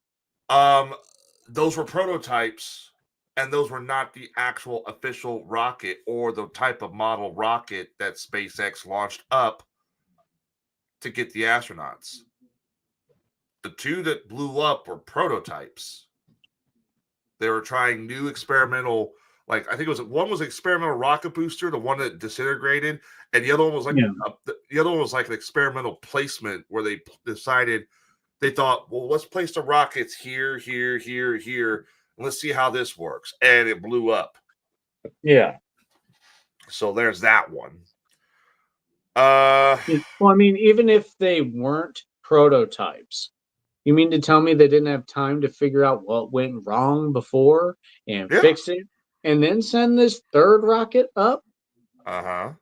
Speaker 1: Those were prototypes, and those were not the actual official rocket or the type of model rocket that SpaceX launched up to get the astronauts. The two that blew up were prototypes. They were trying new experimental, like I think it was one was an experimental rocket booster, the one that disintegrated, and the other one was like the other one was like an experimental placement where they decided they thought, well, let's place the rockets here, here, here, here, and let's see how this works, and it blew up.
Speaker 3: Yeah.
Speaker 1: So there's that one.
Speaker 3: Well, I mean, even if they weren't prototypes, you mean to tell me they didn't have time to figure out what went wrong before and fix it, and then send this third rocket up?
Speaker 1: Uh-huh.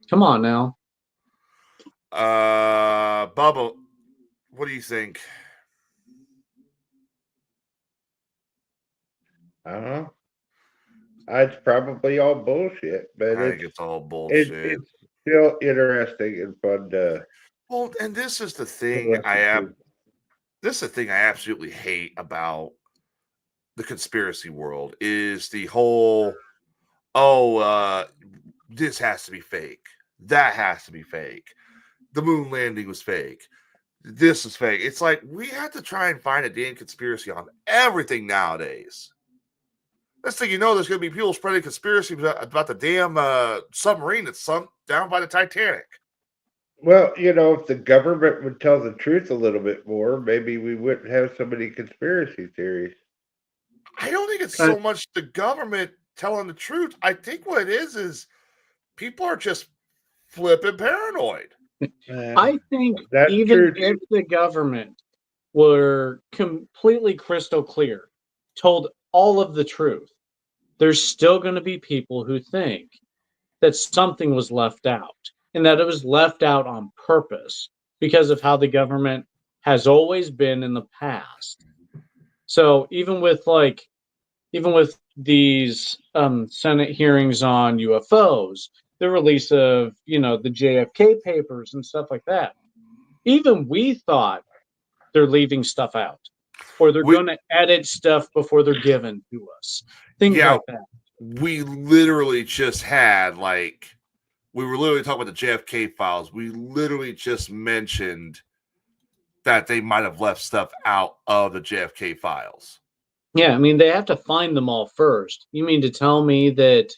Speaker 3: Come on now.
Speaker 1: Bubba, what do you think?
Speaker 2: I don't know. It's probably all bullshit, but
Speaker 1: I think it's all bullshit.
Speaker 2: It's still interesting and fun to.
Speaker 1: Well, and this is the thing This is the thing I absolutely hate about the conspiracy world is the whole, this has to be fake. That has to be fake. The moon landing was fake. This is fake. It's like we have to try and find a damn conspiracy on everything nowadays. Next thing you know, there's going to be people spreading conspiracies about the damn submarine that sunk down by the Titanic.
Speaker 2: Well, if the government would tell the truth a little bit more, maybe we wouldn't have so many conspiracy theories.
Speaker 1: I don't think it's so much the government telling the truth. I think what it is people are just flipping paranoid.
Speaker 3: I think even if the government were completely crystal clear, told all of the truth, there's still going to be people who think that something was left out and that it was left out on purpose because of how the government has always been in the past. So even with these Senate hearings on UFOs, the release of, the JFK papers and stuff like that, even we thought they're leaving stuff out or they're going to edit stuff before they're given to us. Things like that.
Speaker 1: We literally just had, we were literally talking about the JFK files. We literally just mentioned that they might have left stuff out of the JFK files.
Speaker 3: Yeah, I mean, they have to find them all first. You mean to tell me that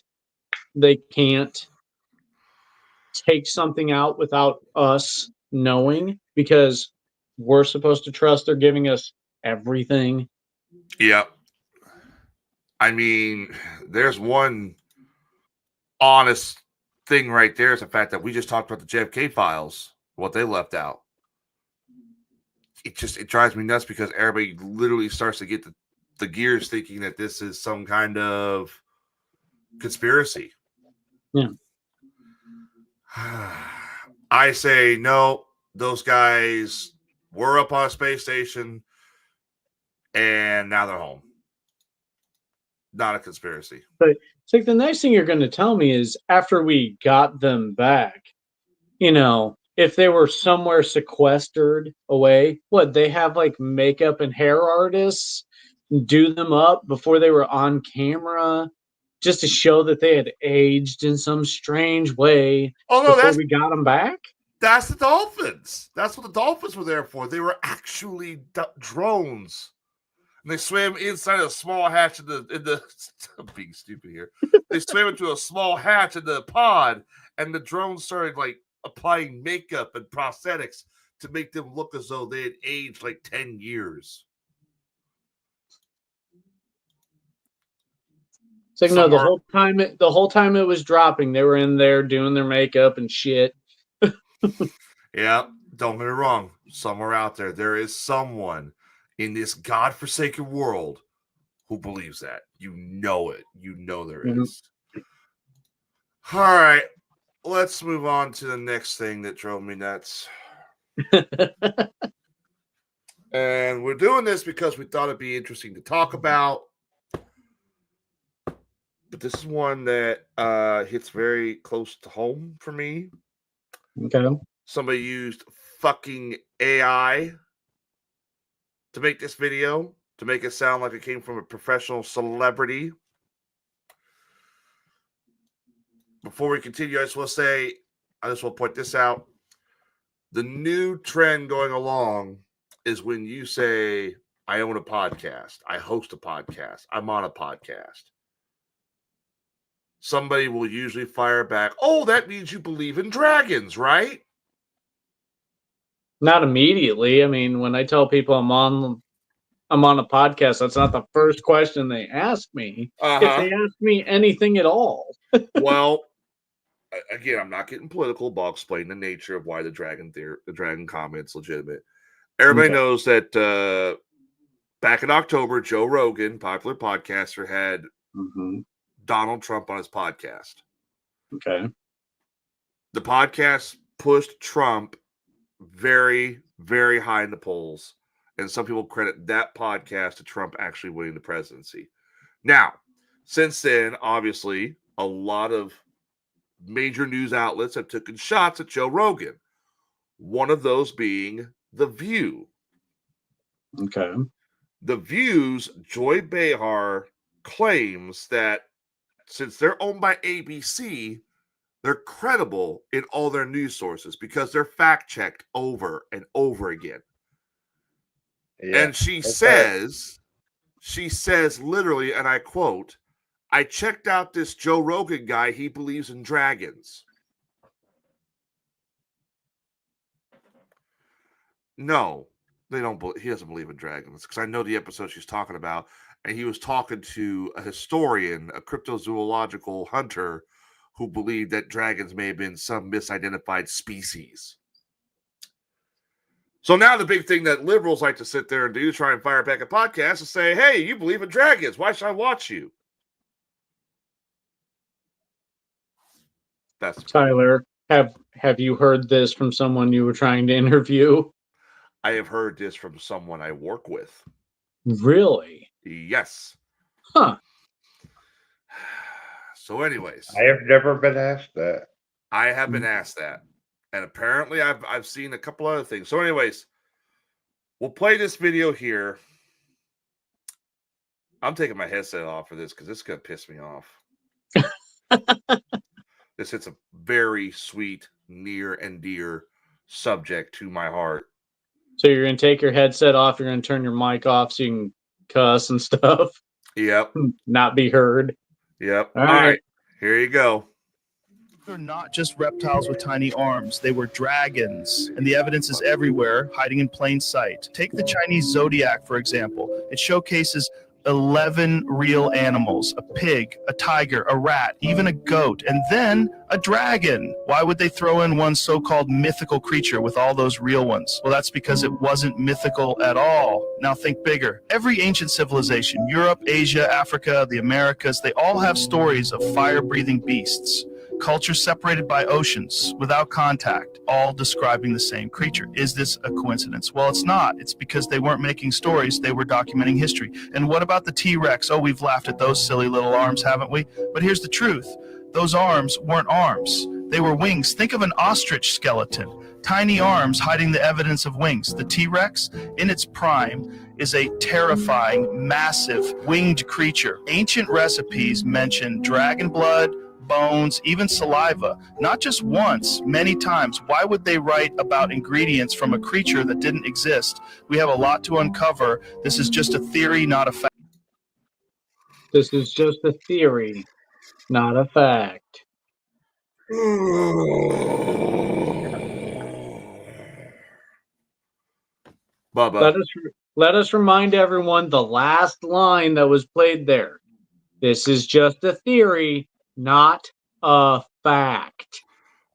Speaker 3: they can't take something out without us knowing because we're supposed to trust they're giving us everything?
Speaker 1: Yep. I mean, there's one honest thing right there is the fact that we just talked about the JFK files, what they left out. It drives me nuts because everybody literally starts to get the gears thinking that this is some kind of conspiracy.
Speaker 3: Yeah.
Speaker 1: I say no, those guys were up on a space station and now they're home. Not a conspiracy.
Speaker 3: But it's like the next thing you're going to tell me is after we got them back, if they were somewhere sequestered away, they have makeup and hair artists do them up before they were on camera just to show that they had aged in some strange way before we got them back?
Speaker 1: That's the dolphins. That's what the dolphins were there for. They were actually drones. And they swam inside a small hatch in the I'm being stupid here. They swam into a small hatch in the pod, and the drone started like applying makeup and prosthetics to make them look as though they had aged like 10 years.
Speaker 3: It's like no, the whole time it was dropping, they were in there doing their makeup and shit.
Speaker 1: Yeah, don't get me wrong. Somewhere out there is someone in this godforsaken world who believes that. You know it. You know there is. All right. Let's move on to the next thing that drove me nuts. And we're doing this because we thought it'd be interesting to talk about. But this is one that hits very close to home for me.
Speaker 3: Okay.
Speaker 1: Somebody used fucking AI to make this video, to make it sound like it came from a professional celebrity. Before we continue, I just want to point this out. The new trend going along is when you say, I own a podcast, I host a podcast, I'm on a podcast. Somebody will usually fire back, oh, that means you believe in dragons, right?
Speaker 3: Not immediately. I mean, when I tell people I'm on a podcast, that's not the first question they ask me. If they ask me anything at all.
Speaker 1: Well, again, I'm not getting political, but I'll explain the nature of why the dragon comment's legitimate. Everybody knows that back in October, Joe Rogan, popular podcaster, had Donald Trump on his podcast.
Speaker 3: Okay.
Speaker 1: The podcast pushed Trump very, very high in the polls, and some people credit that podcast to Trump actually winning the presidency. Now, since then, obviously, a lot of major news outlets have taken shots at Joe Rogan. One of those being The View.
Speaker 3: Okay.
Speaker 1: The View's Joy Behar claims that since they're owned by ABC, they're credible in all their news sources because they're fact-checked over and over again. Yeah, and she says literally, and I quote, I checked out this Joe Rogan guy. He believes in dragons. No, they don't. He doesn't believe in dragons because I know the episode she's talking about, and he was talking to a historian, a cryptozoological hunter, who believed that dragons may have been some misidentified species. So now the big thing that liberals like to sit there and do, try and fire back a podcast and say, hey, you believe in dragons. Why should I watch you? That's
Speaker 3: Tyler, have you heard this from someone you were trying to interview?
Speaker 1: I have heard this from someone I work with.
Speaker 3: Really?
Speaker 1: Yes.
Speaker 3: Huh.
Speaker 1: So anyways.
Speaker 2: I have never been asked that.
Speaker 1: I have been asked that. And apparently I've seen a couple other things. So anyways, we'll play this video here. I'm taking my headset off for this because this is going to piss me off. This hits a very sweet, near and dear subject to my heart.
Speaker 3: So you're going to take your headset off. You're going to turn your mic off so you can cuss and stuff.
Speaker 1: Yep.
Speaker 3: Not be heard.
Speaker 1: Yep. All right. Here you go.
Speaker 7: They're not just reptiles with tiny arms. They were dragons, and the evidence is everywhere, hiding in plain sight. Take the Chinese zodiac, for example. It showcases 11 real animals, a pig, a tiger, a rat, even a goat, and then a dragon. Why would they throw in one so-called mythical creature with all those real ones? Well, that's because it wasn't mythical at all. Now think bigger. Every ancient civilization, Europe, Asia, Africa, the Americas, they all have stories of fire-breathing beasts. Cultures separated by oceans, without contact, all describing the same creature. Is this a coincidence? Well, it's not. It's because they weren't making stories, they were documenting history. And what about the T-Rex? Oh, we've laughed at those silly little arms, haven't we? But here's the truth. Those arms weren't arms. They were wings. Think of an ostrich skeleton. Tiny arms hiding the evidence of wings. The T-Rex, in its prime, is a terrifying, massive, winged creature. Ancient recipes mention dragon blood, bones, even saliva. Not just once, many times. Why would they write about ingredients from a creature that didn't exist? We have a lot to uncover. This is just a theory, not a fact.
Speaker 3: This is just a theory, not a fact.
Speaker 1: Bubba.
Speaker 3: Let us remind everyone the last line that was played there. This is just a theory, not a fact.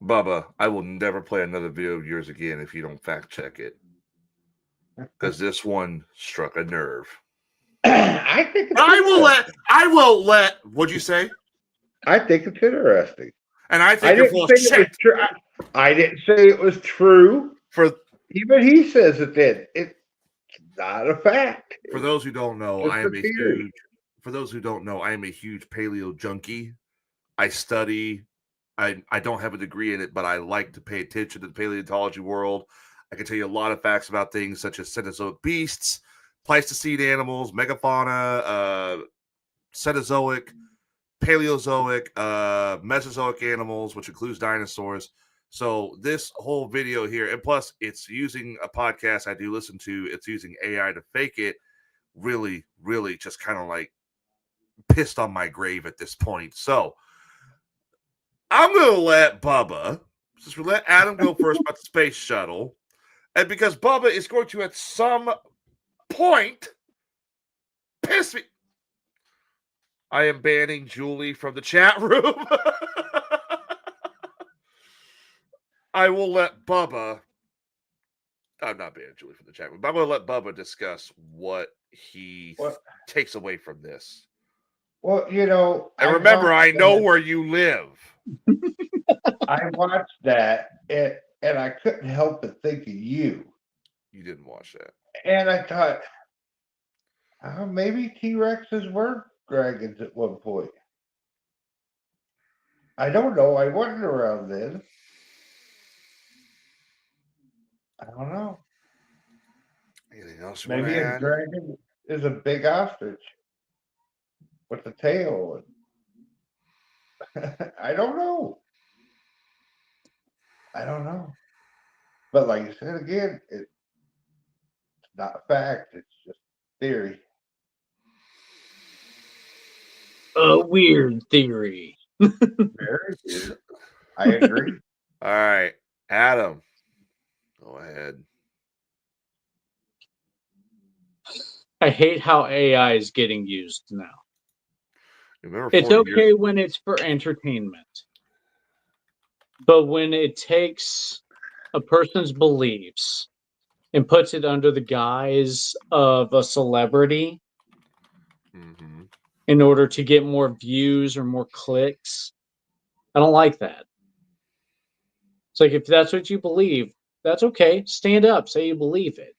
Speaker 1: Bubba, I will never play another video of yours again if you don't fact check it. Because this one struck a nerve.
Speaker 2: I think it's
Speaker 1: I will let what'd you say?
Speaker 2: I think it's interesting.
Speaker 1: And I
Speaker 2: I
Speaker 1: think you're
Speaker 2: didn't
Speaker 1: full
Speaker 2: say
Speaker 1: of
Speaker 2: it was
Speaker 1: shit.
Speaker 2: true. I didn't say it was true.
Speaker 1: For
Speaker 2: Even he says it did. It's not a fact.
Speaker 1: For those who don't know,
Speaker 2: Just
Speaker 1: I
Speaker 2: a
Speaker 1: am a
Speaker 2: theory.
Speaker 1: huge. For those who don't know, I am a huge paleo junkie. I study. I don't have a degree in it, but I like to pay attention to the paleontology world. I can tell you a lot of facts about things such as Cenozoic beasts, Pleistocene animals, megafauna, Cenozoic, Paleozoic, Mesozoic animals, which includes dinosaurs. So this whole video here, and plus it's using a podcast I do listen to, it's using AI to fake it, really, really just kind of like pissed on my grave at this point. So I'm going to let Bubba, since we let Adam go first about the space shuttle, and because Bubba is going to at some point piss me. I am banning Julie from the chat room. I will let Bubba. I'm not banning Julie from the chat room, but I'm going to let Bubba discuss what he takes away from this.
Speaker 2: Well,
Speaker 1: And remember, I know where you live.
Speaker 2: I watched that, and I couldn't help but think of you.
Speaker 1: You didn't watch that.
Speaker 2: And I thought, maybe T-Rexes were dragons at one point. I don't know. I wasn't around then. I don't know.
Speaker 1: Anything else you
Speaker 2: Maybe
Speaker 1: want to
Speaker 2: a
Speaker 1: add?
Speaker 2: dragon is a big ostrich with a tail. I don't know. But like you said again, it's not a fact. It's just theory.
Speaker 3: A weird theory.
Speaker 2: Very weird. I agree.
Speaker 1: All right, Adam, go ahead.
Speaker 3: I hate how AI is getting used now.
Speaker 1: Remember
Speaker 3: It's
Speaker 1: 40
Speaker 3: okay
Speaker 1: years-
Speaker 3: when it's for entertainment. But when it takes a person's beliefs and puts it under the guise of a celebrity
Speaker 1: Mhm.
Speaker 3: in order to get more views or more clicks, I don't like that. It's like, if that's what you believe, that's okay. Stand up, say you believe it.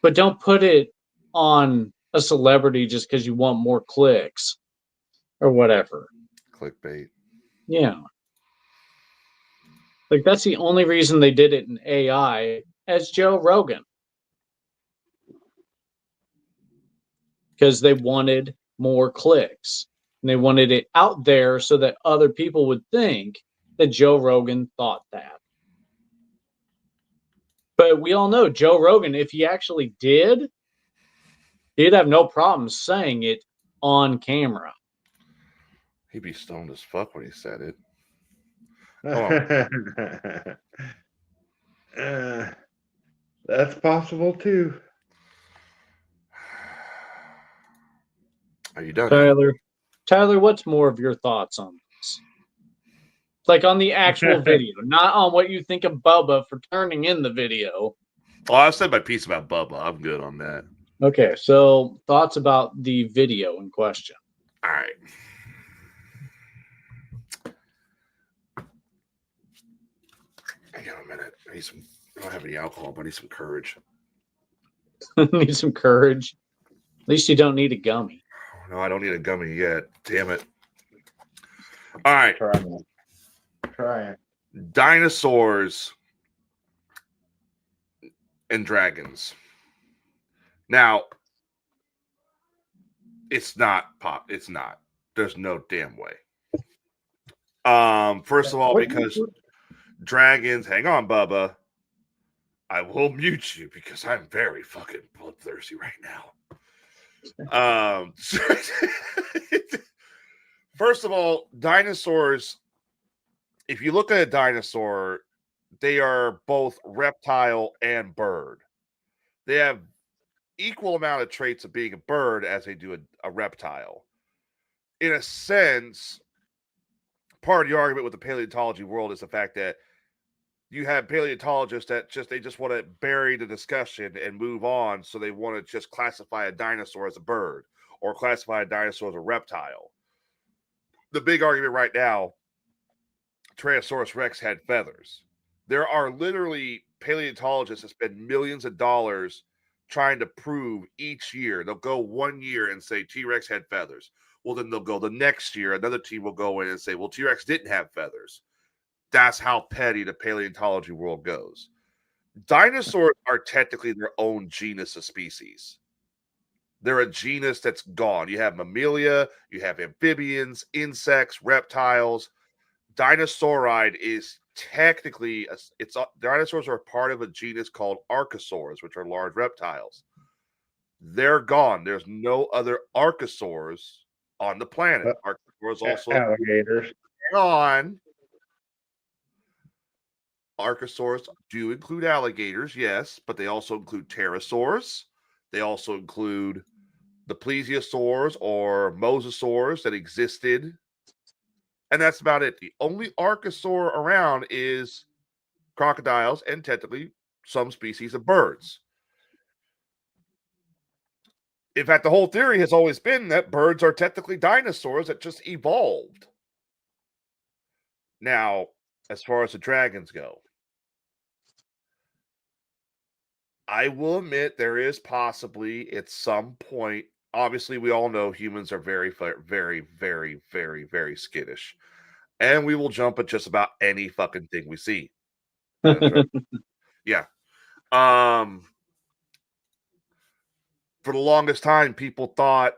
Speaker 3: But don't put it on a celebrity just because you want more clicks or whatever.
Speaker 1: Clickbait.
Speaker 3: Yeah. Like, that's the only reason they did it in AI as Joe Rogan. Because they wanted more clicks. And they wanted it out there so that other people would think that Joe Rogan thought that. But we all know Joe Rogan, if he actually did, he'd have no problem saying it on camera.
Speaker 1: He'd be stoned as fuck when he said it.
Speaker 2: That's possible too.
Speaker 1: Are you done?
Speaker 3: Tyler, what's more of your thoughts on this? Like, on the actual video, not on what you think of Bubba for turning in the video.
Speaker 1: Oh, I've said my piece about Bubba. I'm good on that.
Speaker 3: Okay, so thoughts about the video in question.
Speaker 1: All right. Hang on a minute. I don't have any alcohol, but I need some courage.
Speaker 3: Need some courage. At least you don't need a gummy.
Speaker 1: No, I don't need a gummy yet. Damn it. All right.
Speaker 2: Trying.
Speaker 1: Dinosaurs and dragons. Now, it's not pop. It's not. There's no damn way. First of all,
Speaker 2: What-
Speaker 1: because dragons. Hang on, Bubba. I will mute you because I'm very fucking bloodthirsty right now. First of all, dinosaurs. If you look at a dinosaur, they are both reptile and bird. They have equal amount of traits of being a bird as they do a reptile. In a sense, part of the argument with the paleontology world is the fact that you have paleontologists that they just want to bury the discussion and move on, so they want to just classify a dinosaur as a bird or classify a dinosaur as a reptile. The big argument right now, Tyrannosaurus Rex had feathers. There are literally paleontologists that spend millions of dollars trying to prove each year. They'll go 1 year and say T-Rex had feathers. Well, then they'll go the next year. Another team will go in and say, well, T-Rex didn't have feathers. That's how petty the paleontology world goes. Dinosaurs are technically their own genus of species. They're a genus that's gone. You have mammalia, you have amphibians, insects, reptiles. Dinosaurid is technically dinosaurs are part of a genus called archosaurs, which are large reptiles. They're gone. There's no other archosaurs on the planet. Archosaurs also
Speaker 2: alligators.
Speaker 1: on. Archosaurs do include alligators, yes, but they also include pterosaurs. They also include the plesiosaurs or mosasaurs that existed. And that's about it. The only archosaur around is crocodiles and technically some species of birds. In fact, the whole theory has always been that birds are technically dinosaurs that just evolved. Now, as far as the dragons go, I will admit there is possibly at some point, obviously we all know humans are very, very, very, very, very skittish. And we will jump at just about any fucking thing we see. Yeah. For the longest time, people thought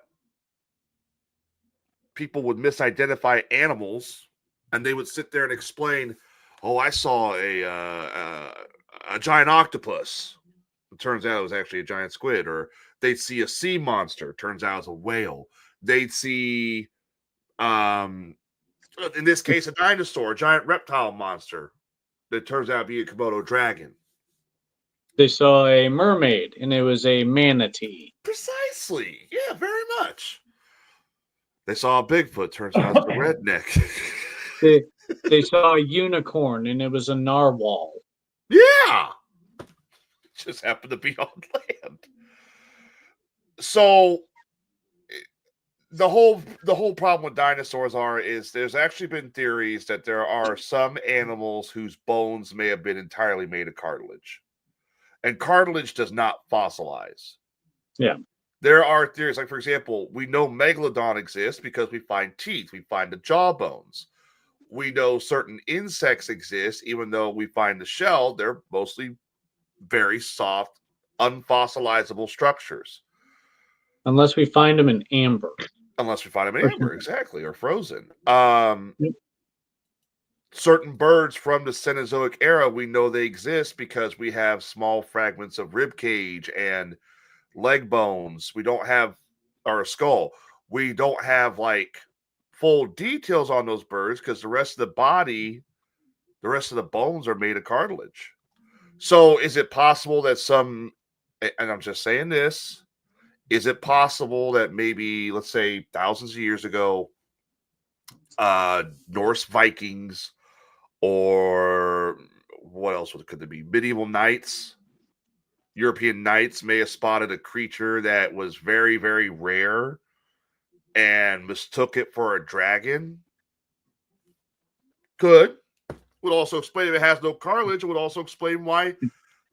Speaker 1: people would misidentify animals, and they would sit there and explain, "Oh, I saw a giant octopus. It turns out it was actually a giant squid." Or they'd see a sea monster. Turns out it's a whale. They'd see, in this case, a dinosaur, a giant reptile monster. That turns out to be a Komodo dragon.
Speaker 3: They saw a mermaid, and it was a manatee.
Speaker 1: Precisely. Yeah, very much. They saw a Bigfoot. Turns out it's a redneck.
Speaker 3: They saw a unicorn, and it was a narwhal.
Speaker 1: Yeah. Just happened to be on land. So the whole problem with dinosaurs is there's actually been theories that there are some animals whose bones may have been entirely made of cartilage. And cartilage does not fossilize.
Speaker 3: Yeah.
Speaker 1: There are theories, like, for example, we know megalodon exists because we find teeth, we find the jawbones. We know certain insects exist, even though we find the shell, they're mostly very soft, unfossilizable structures.
Speaker 3: Unless we find them in amber.
Speaker 1: Unless we find them in amber, exactly, or frozen. Certain birds from the Cenozoic era, we know they exist because we have small fragments of rib cage and leg bones. We don't have, or a skull. We don't have like full details on those birds because the rest of the body, the rest of the bones are made of cartilage. So is it possible that some, and I'm just saying this, is it possible that maybe, let's say, thousands of years ago, Norse Vikings, or what else could there be? Medieval knights, European knights may have spotted a creature that was very, very rare and mistook it for a dragon? Could. Would also explain if it has no cartilage. It would also explain why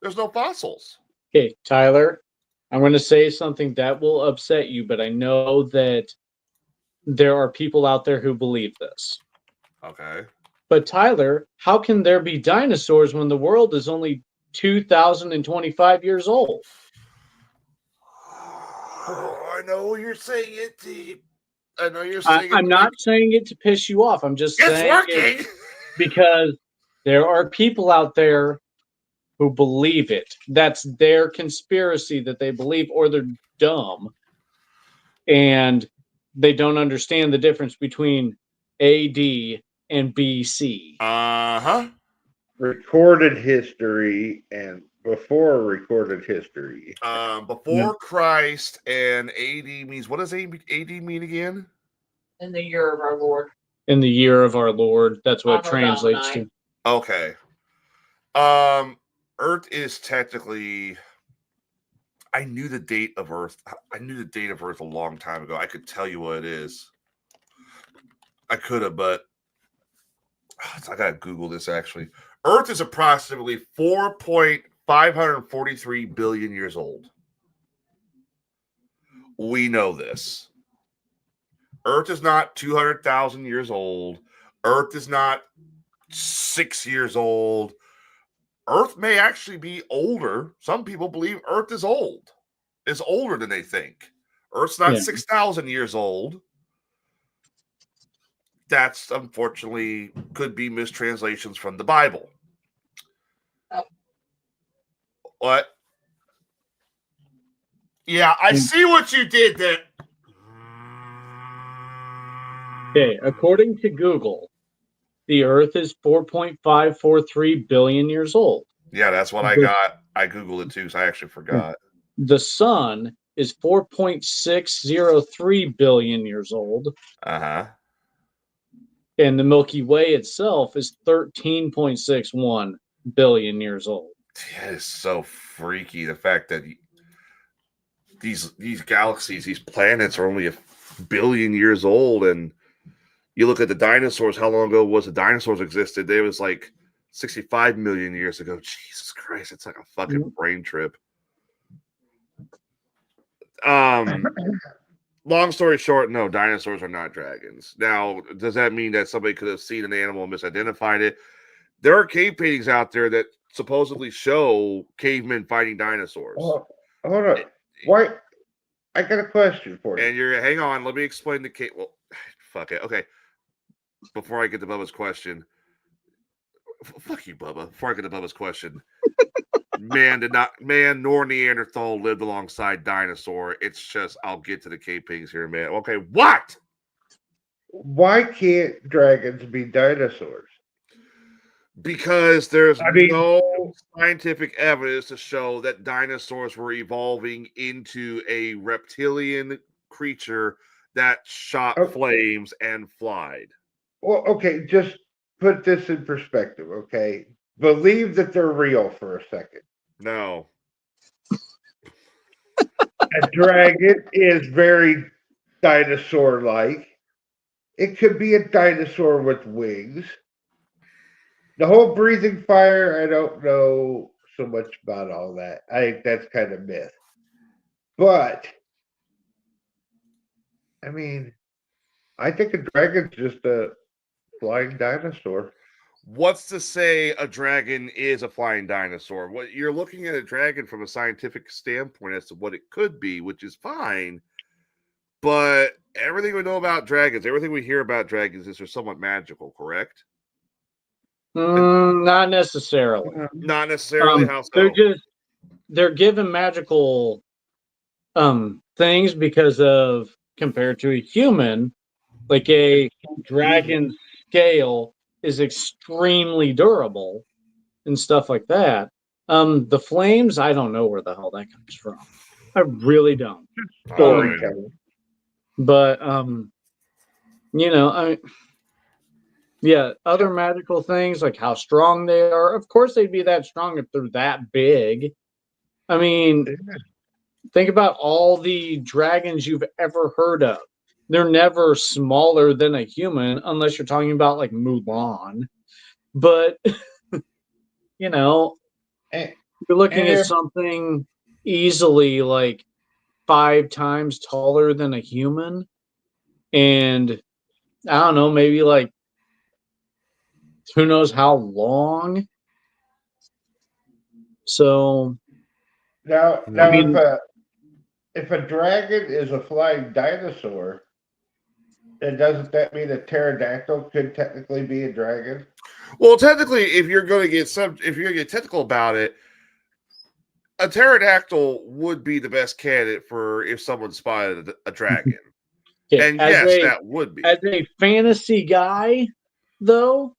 Speaker 1: there's no fossils.
Speaker 3: Okay, Tyler, I'm going to say something that will upset you, but I know that there are people out there who believe this.
Speaker 1: Okay.
Speaker 3: But Tyler, how can there be dinosaurs when the world is only 2,025 years old?
Speaker 1: Oh, I know you're saying it deep. I know you're saying
Speaker 3: I'm not saying it to piss you off. I'm just
Speaker 1: it's
Speaker 3: saying it
Speaker 1: working.
Speaker 3: because there are people out there who believe it. That's their conspiracy that they believe, or they're dumb and they don't understand the difference between AD and BC.
Speaker 1: Uh-huh.
Speaker 2: Recorded history and before recorded history.
Speaker 1: Before Christ and AD means, what does AD mean again?
Speaker 4: In the year of our Lord.
Speaker 3: In the year of our Lord. That's what it
Speaker 4: Anno
Speaker 3: translates
Speaker 4: Domini.
Speaker 3: to.
Speaker 1: Okay. Earth is technically, I knew the date of Earth. I knew the date of Earth a long time ago. I could tell you what it is. I could have, but I gotta Google this actually. Earth is approximately 4.543 billion years old. We know this. Earth is not 200,000 years old. Earth is not 6 years old. Earth may actually be older. Some people believe Earth is old. It's older than they think. Earth's not 6,000 years old. That's unfortunately could be mistranslations from the Bible.
Speaker 4: Oh.
Speaker 1: What? Yeah, I see what you did there.
Speaker 3: Okay, according to Google, the Earth is 4.543 billion years old.
Speaker 1: Yeah, that's what I got. I Googled it too, so I actually forgot.
Speaker 3: The sun is 4.603 billion years old.
Speaker 1: Uh-huh.
Speaker 3: And the Milky Way itself is 13.61 billion years old.
Speaker 1: That is so freaky. The fact that these galaxies, these planets are only a billion years old, and you look at the dinosaurs. How long ago was the dinosaurs existed? They was like 65 million years ago. Jesus Christ, it's like a fucking brain trip. Long story short, no, dinosaurs are not dragons. Now, does that mean that somebody could have seen an animal and misidentified it? There are cave paintings out there that supposedly show cavemen fighting dinosaurs.
Speaker 2: Oh, hold on. Why? I got a question for you.
Speaker 1: And you're, hang on, let me explain the cave. Well, fuck it. Okay. Before I get to Bubba's question, fuck you, Bubba. Before I get to Bubba's question, man nor Neanderthal lived alongside dinosaur. It's just, I'll get to the cave pigs here, man. Okay, what?
Speaker 2: Why can't dragons be dinosaurs?
Speaker 1: Because there's no scientific evidence to show that dinosaurs were evolving into a reptilian creature that shot flames and flied.
Speaker 2: Well, okay, just put this in perspective, okay? Believe that they're real for a second.
Speaker 1: No.
Speaker 2: A dragon is very dinosaur-like. It could be a dinosaur with wings. The whole breathing fire, I don't know so much about all that. I think that's kind of myth. But, I mean, I think a dragon's just a flying dinosaur.
Speaker 1: What's to say a dragon is a flying dinosaur? What you're looking at a dragon from a scientific standpoint as to what it could be, which is fine. But everything we know about dragons, everything we hear about dragons is they're somewhat magical, correct?
Speaker 3: Not necessarily.
Speaker 1: Not necessarily. How so?
Speaker 3: They're given magical things because of, compared to a human, like a dragon scale is extremely durable and stuff like that. The flames, I don't know where the hell that comes from. I really don't.
Speaker 2: Storytelling.
Speaker 3: But you know, other magical things like how strong they are. Of course, they'd be that strong if they're that big. I mean, think about all the dragons you've ever heard of. They're never smaller than a human unless you're talking about like Mulan. But, you know, you're looking at something easily like 5 times taller than a human. And I don't know, maybe like who knows how long. So
Speaker 2: now
Speaker 3: I mean,
Speaker 2: if a dragon is a flying dinosaur, And doesn't that mean a pterodactyl could technically be a dragon?
Speaker 1: Well, technically, if you're going to get technical about it, a pterodactyl would be the best candidate for if someone spotted a dragon.
Speaker 3: Okay,
Speaker 1: And yes, that would be.
Speaker 3: As a fantasy guy, though,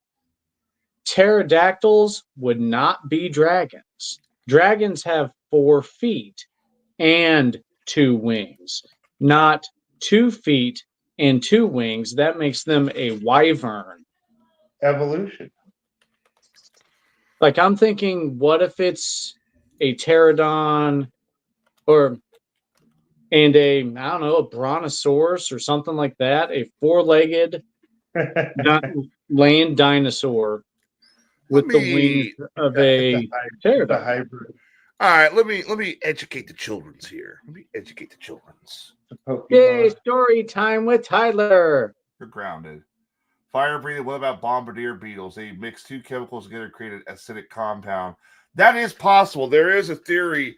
Speaker 3: pterodactyls would not be dragons. Dragons have 4 feet and 2 wings, not 2 feet and 2 wings. That makes them a wyvern.
Speaker 2: Evolution.
Speaker 3: Like, I'm thinking, what if it's a pterodon and a, I don't know, a brontosaurus or something like that, a 4-legged land dinosaur with the wings of a pterodon.
Speaker 2: The hybrid.
Speaker 1: All right, let me educate the children's here. Let me educate the children's.
Speaker 3: Yay, story time with Tyler.
Speaker 1: You're grounded. Fire breathing. What about bombardier beetles? They mix 2 chemicals together, create an acidic compound. That is possible. There is a theory.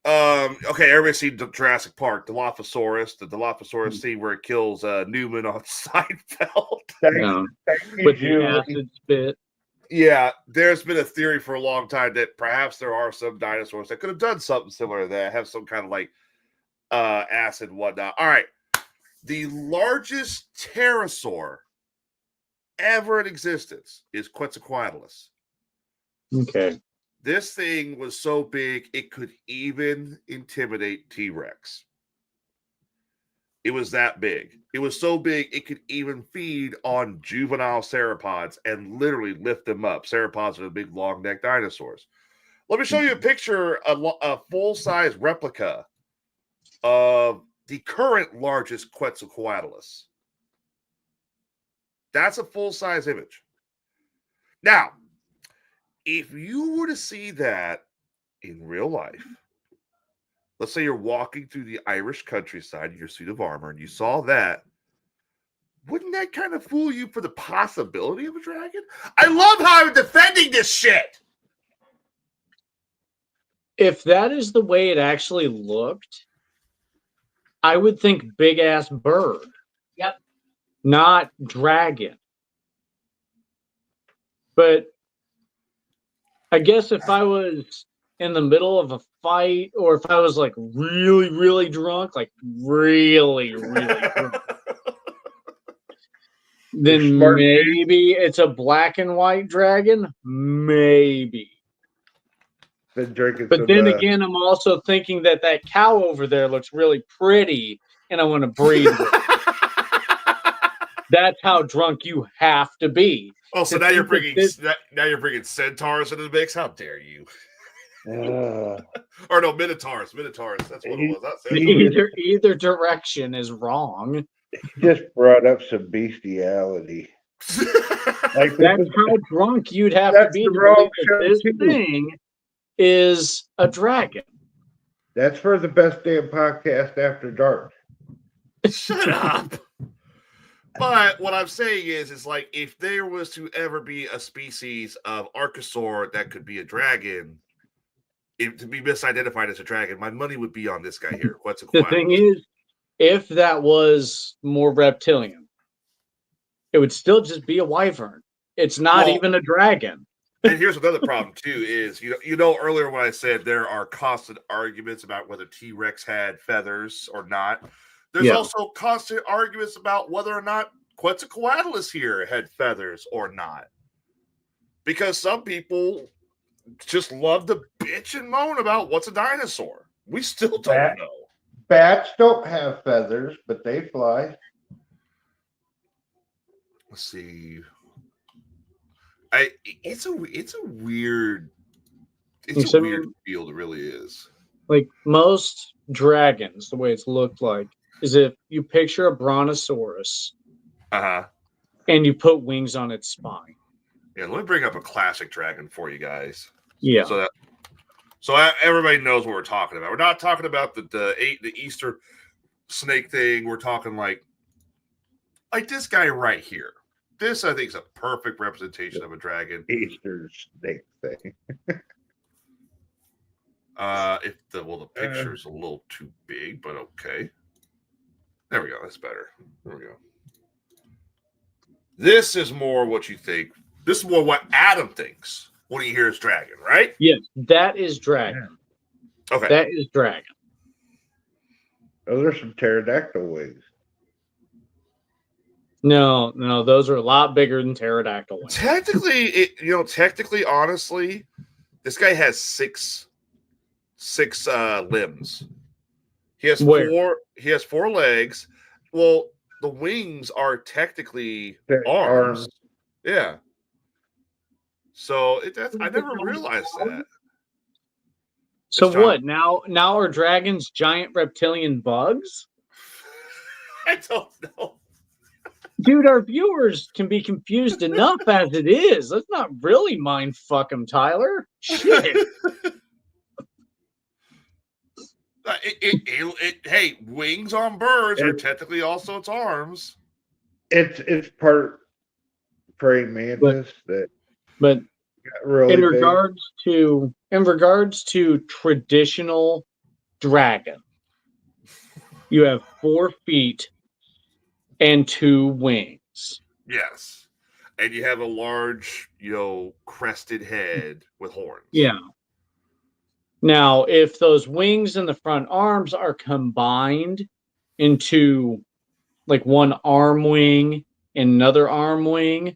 Speaker 1: Okay, everybody's seen Jurassic Park, Dilophosaurus, the Dilophosaurus scene where it kills Newman on Seinfeld.
Speaker 3: With the acid spit.
Speaker 1: Yeah, there's been a theory for a long time that perhaps there are some dinosaurs that could have done something similar to that, have some kind of like acid and whatnot. All right, the largest pterosaur ever in existence is Quetzalcoatlus.
Speaker 3: Okay.
Speaker 1: This thing was so big, it could even intimidate T-Rex. It was that big. It was so big, it could even feed on juvenile sauropods and literally lift them up. Sauropods are the big, long-necked dinosaurs. Let me show you a picture, a full-size replica of the current largest Quetzalcoatlus. That's a full-size image. Now, if you were to see that in real life, let's say you're walking through the Irish countryside in your suit of armor and you saw that, wouldn't that kind of fool you for the possibility of a dragon? I love how I'm defending this shit.
Speaker 3: If that is the way it actually looked, I would think big ass bird.
Speaker 4: Yep.
Speaker 3: Not dragon. But I guess if I was in the middle of a fight, or if I was like really, really drunk, like really, really drunk, then maybe it's a black and white dragon. Maybe.
Speaker 2: Been drinking
Speaker 3: But
Speaker 2: some,
Speaker 3: then again, I'm also thinking that cow over there looks really pretty, and I want to breed with it. That's how drunk you have to be.
Speaker 1: Oh, so now you're bringing centaurs into the mix? How dare you? Or no, minotaurs. That's what it was. Not centaurs.
Speaker 3: Either direction is wrong.
Speaker 2: He just brought up some bestiality. Like
Speaker 3: That's how drunk you'd have to be to believe that this thing is a dragon.
Speaker 2: That's for the best damn podcast after dark.
Speaker 1: Shut up. But what I'm saying is like if there was to ever be a species of archosaur that could be a dragon, to be misidentified as a dragon, my money would be on this guy here.
Speaker 3: The thing is, if that was more reptilian, it would still just be a wyvern. It's not even a dragon.
Speaker 1: And here's another problem too: is you know earlier when I said there are constant arguments about whether T-Rex had feathers or not. There's also constant arguments about whether or not Quetzalcoatlus here had feathers or not. Because some people just love to bitch and moan about what's a dinosaur. We still don't know.
Speaker 2: Bats don't have feathers, but they fly.
Speaker 1: Let's see. It's a weird field. It really is.
Speaker 3: Like most dragons, the way it's looked like is if you picture a brontosaurus, and you put wings on its spine.
Speaker 1: Yeah, let me bring up a classic dragon for you guys.
Speaker 3: Yeah.
Speaker 1: So everybody knows what we're talking about. We're not talking about the Easter snake thing. We're talking like this guy right here. This I think is a perfect representation of a dragon.
Speaker 2: Easter snake thing.
Speaker 1: The picture's a little too big, but okay. There we go. That's better. There we go. This is more what you think. This is more what Adam thinks when he hears dragon, right?
Speaker 3: Yes, that is dragon.
Speaker 1: Okay.
Speaker 3: That is dragon.
Speaker 2: Oh, there's some pterodactyl wings.
Speaker 3: No, those are a lot bigger than pterodactyl wings.
Speaker 1: Technically, honestly, this guy has six limbs. He has
Speaker 3: Where?
Speaker 1: four legs. Well, the wings are technically
Speaker 2: They're
Speaker 1: arms.
Speaker 2: arms.
Speaker 1: Yeah. So I never realized that.
Speaker 3: So
Speaker 1: It's John.
Speaker 3: what? Now are dragons giant reptilian bugs?
Speaker 1: I don't know.
Speaker 3: Dude, our viewers can be confused enough as it is. Let's not really mind fuck them, Tyler. Shit.
Speaker 1: Hey, wings on birds are technically also its arms.
Speaker 2: It's part praying mantis that
Speaker 3: But
Speaker 2: got really
Speaker 3: in
Speaker 2: big.
Speaker 3: regards to traditional dragon, you have 4 feet and 2 wings.
Speaker 1: Yes. And you have a large, crested head with horns.
Speaker 3: Yeah. Now, if those wings and the front arms are combined into like one arm wing and another arm wing,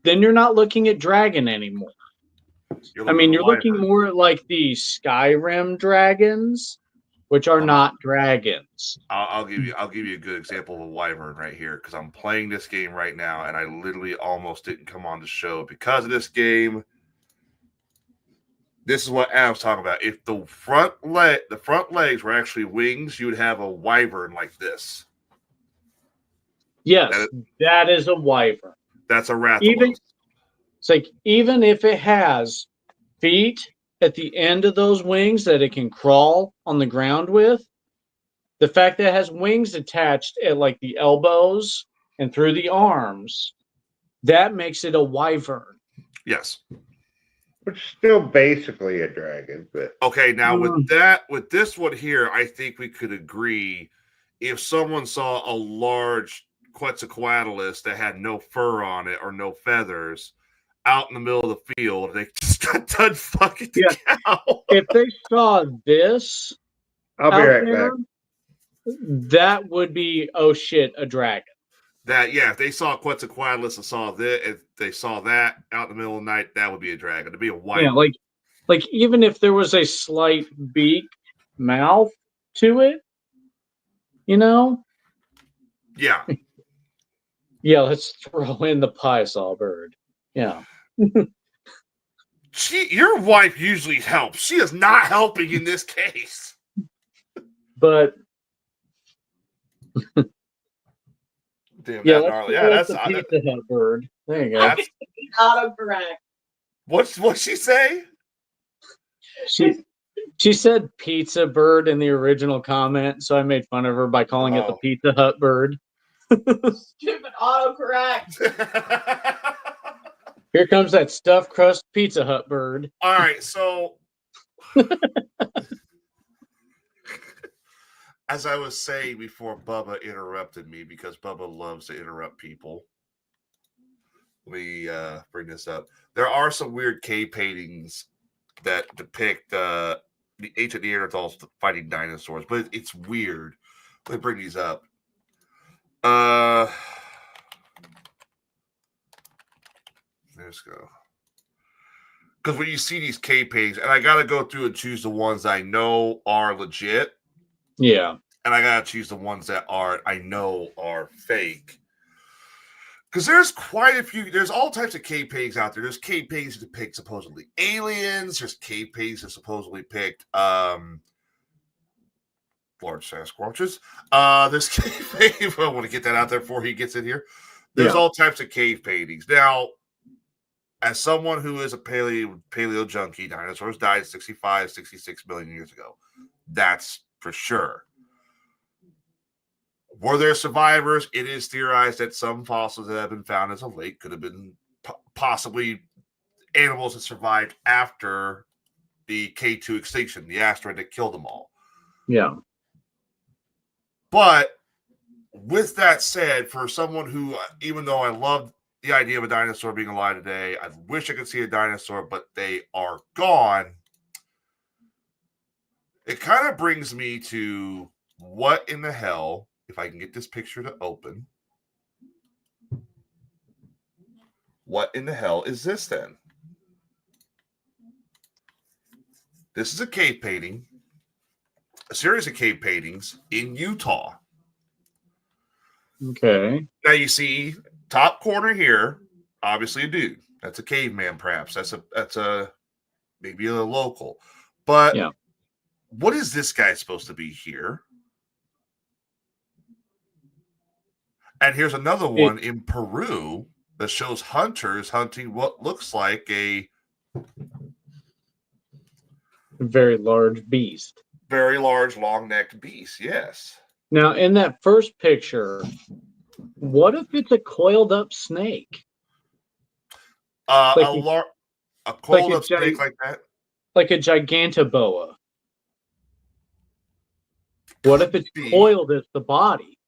Speaker 3: then you're not looking at dragon anymore. You're looking more at like the Skyrim dragons, which are not dragons.
Speaker 1: I'll give you a good example of a wyvern right here, because I'm playing this game right now and I literally almost didn't come on the show because of this game. This is what Adam's talking about. If the front legs were actually wings, you would have a wyvern like this.
Speaker 3: Yes, that is a wyvern.
Speaker 1: That's a rathalos.
Speaker 3: It's like even if it has feet at the end of those wings that it can crawl on the ground with, the fact that it has wings attached at like the elbows and through the arms, that makes it a wyvern.
Speaker 1: Yes.
Speaker 2: Which is still basically a dragon, but
Speaker 1: Okay, now with this one here, I think we could agree if someone saw a large Quetzalcoatlus that had no fur on it or no feathers out in the middle of the field, they just got done fucking the cow.
Speaker 3: If they saw this,
Speaker 2: I'll be right back.
Speaker 3: That would be, oh shit, a dragon.
Speaker 1: If they saw Quetzalcoatlus and saw this, if they saw that out in the middle of the night, that would be a dragon. It'd be a white.
Speaker 3: Yeah, like even if there was a slight beak mouth to it,
Speaker 1: Yeah.
Speaker 3: Yeah, let's throw in the pie-saw bird. Yeah.
Speaker 1: Your wife usually helps. She is not helping in this case.
Speaker 3: But
Speaker 1: damn,
Speaker 3: yeah,
Speaker 1: that's
Speaker 3: the Pizza Hut bird. There you go.
Speaker 1: That's,
Speaker 4: Autocorrect.
Speaker 1: what's she say?
Speaker 3: She said pizza bird in the original comment, so I made fun of her by calling it the Pizza Hut bird.
Speaker 4: Stupid autocorrect.
Speaker 3: Here comes that stuffed crust Pizza Hut bird.
Speaker 1: All right, so as I was saying before Bubba interrupted me, because Bubba loves to interrupt people, let me bring this up. There are some weird cave paintings that depict the ancient Neanderthals fighting dinosaurs, but it's weird. Let me bring these up. Let's go. Because when you see these cave paintings, and I got to go through and choose the ones I know are legit.
Speaker 3: Yeah.
Speaker 1: And I got to choose the ones that I know are fake. Because there's quite a few, there's all types of cave paintings out there. There's cave paintings that depict supposedly aliens. There's cave paintings that supposedly depict large Sasquatches. There's cave paintings. I want to get that out there before he gets in here. There's all types of cave paintings. Now, as someone who is a paleo junkie, dinosaurs died 65, 66 million years ago. That's for sure. Were there survivors? It is theorized that some fossils that have been found as of late could have been possibly animals that survived after the K2 extinction, the asteroid that killed them all.
Speaker 3: Yeah.
Speaker 1: But with that said, for someone who, even though I love the idea of a dinosaur being alive today. I wish I could see a dinosaur, but they are gone. It kind of brings me to what in the hell, if I can get this picture to open, what in the hell is this then? This is a cave painting, a series of cave paintings in Utah.
Speaker 3: Okay.
Speaker 1: Now you see top corner here, obviously a dude. That's a caveman, perhaps. That's a maybe a local. But
Speaker 3: yeah,
Speaker 1: what is this guy supposed to be here? And here's another one in Peru that shows hunters hunting what looks like a
Speaker 3: very large beast.
Speaker 1: very large, long-necked beast. Yes.
Speaker 3: Now, in that first picture, what if it's a coiled up snake?
Speaker 1: A coiled
Speaker 3: like
Speaker 1: up snake like that?
Speaker 3: Like a gigantoboa. What if it's coiled as the body?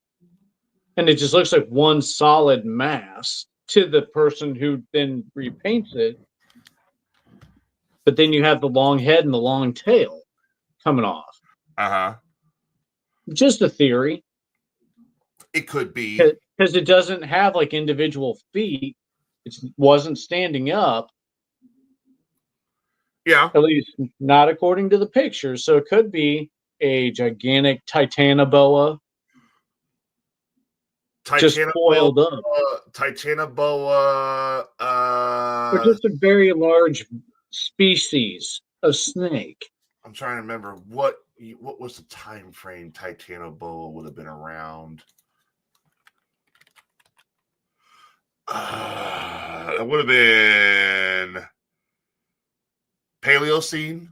Speaker 3: And it just looks like one solid mass to the person who then repaints it. But then you have the long head and the long tail coming off.
Speaker 1: Uh-huh.
Speaker 3: Just a theory.
Speaker 1: It could be.
Speaker 3: Because it doesn't have like individual feet. It wasn't standing up.
Speaker 1: Yeah.
Speaker 3: At least not according to the picture. So it could be a gigantic titanoboa. Just coiled up.
Speaker 1: Titanoboa.
Speaker 3: Or just a very large species of snake.
Speaker 1: I'm trying to remember what was the time frame Titanoboa would have been around. It would have been Paleocene.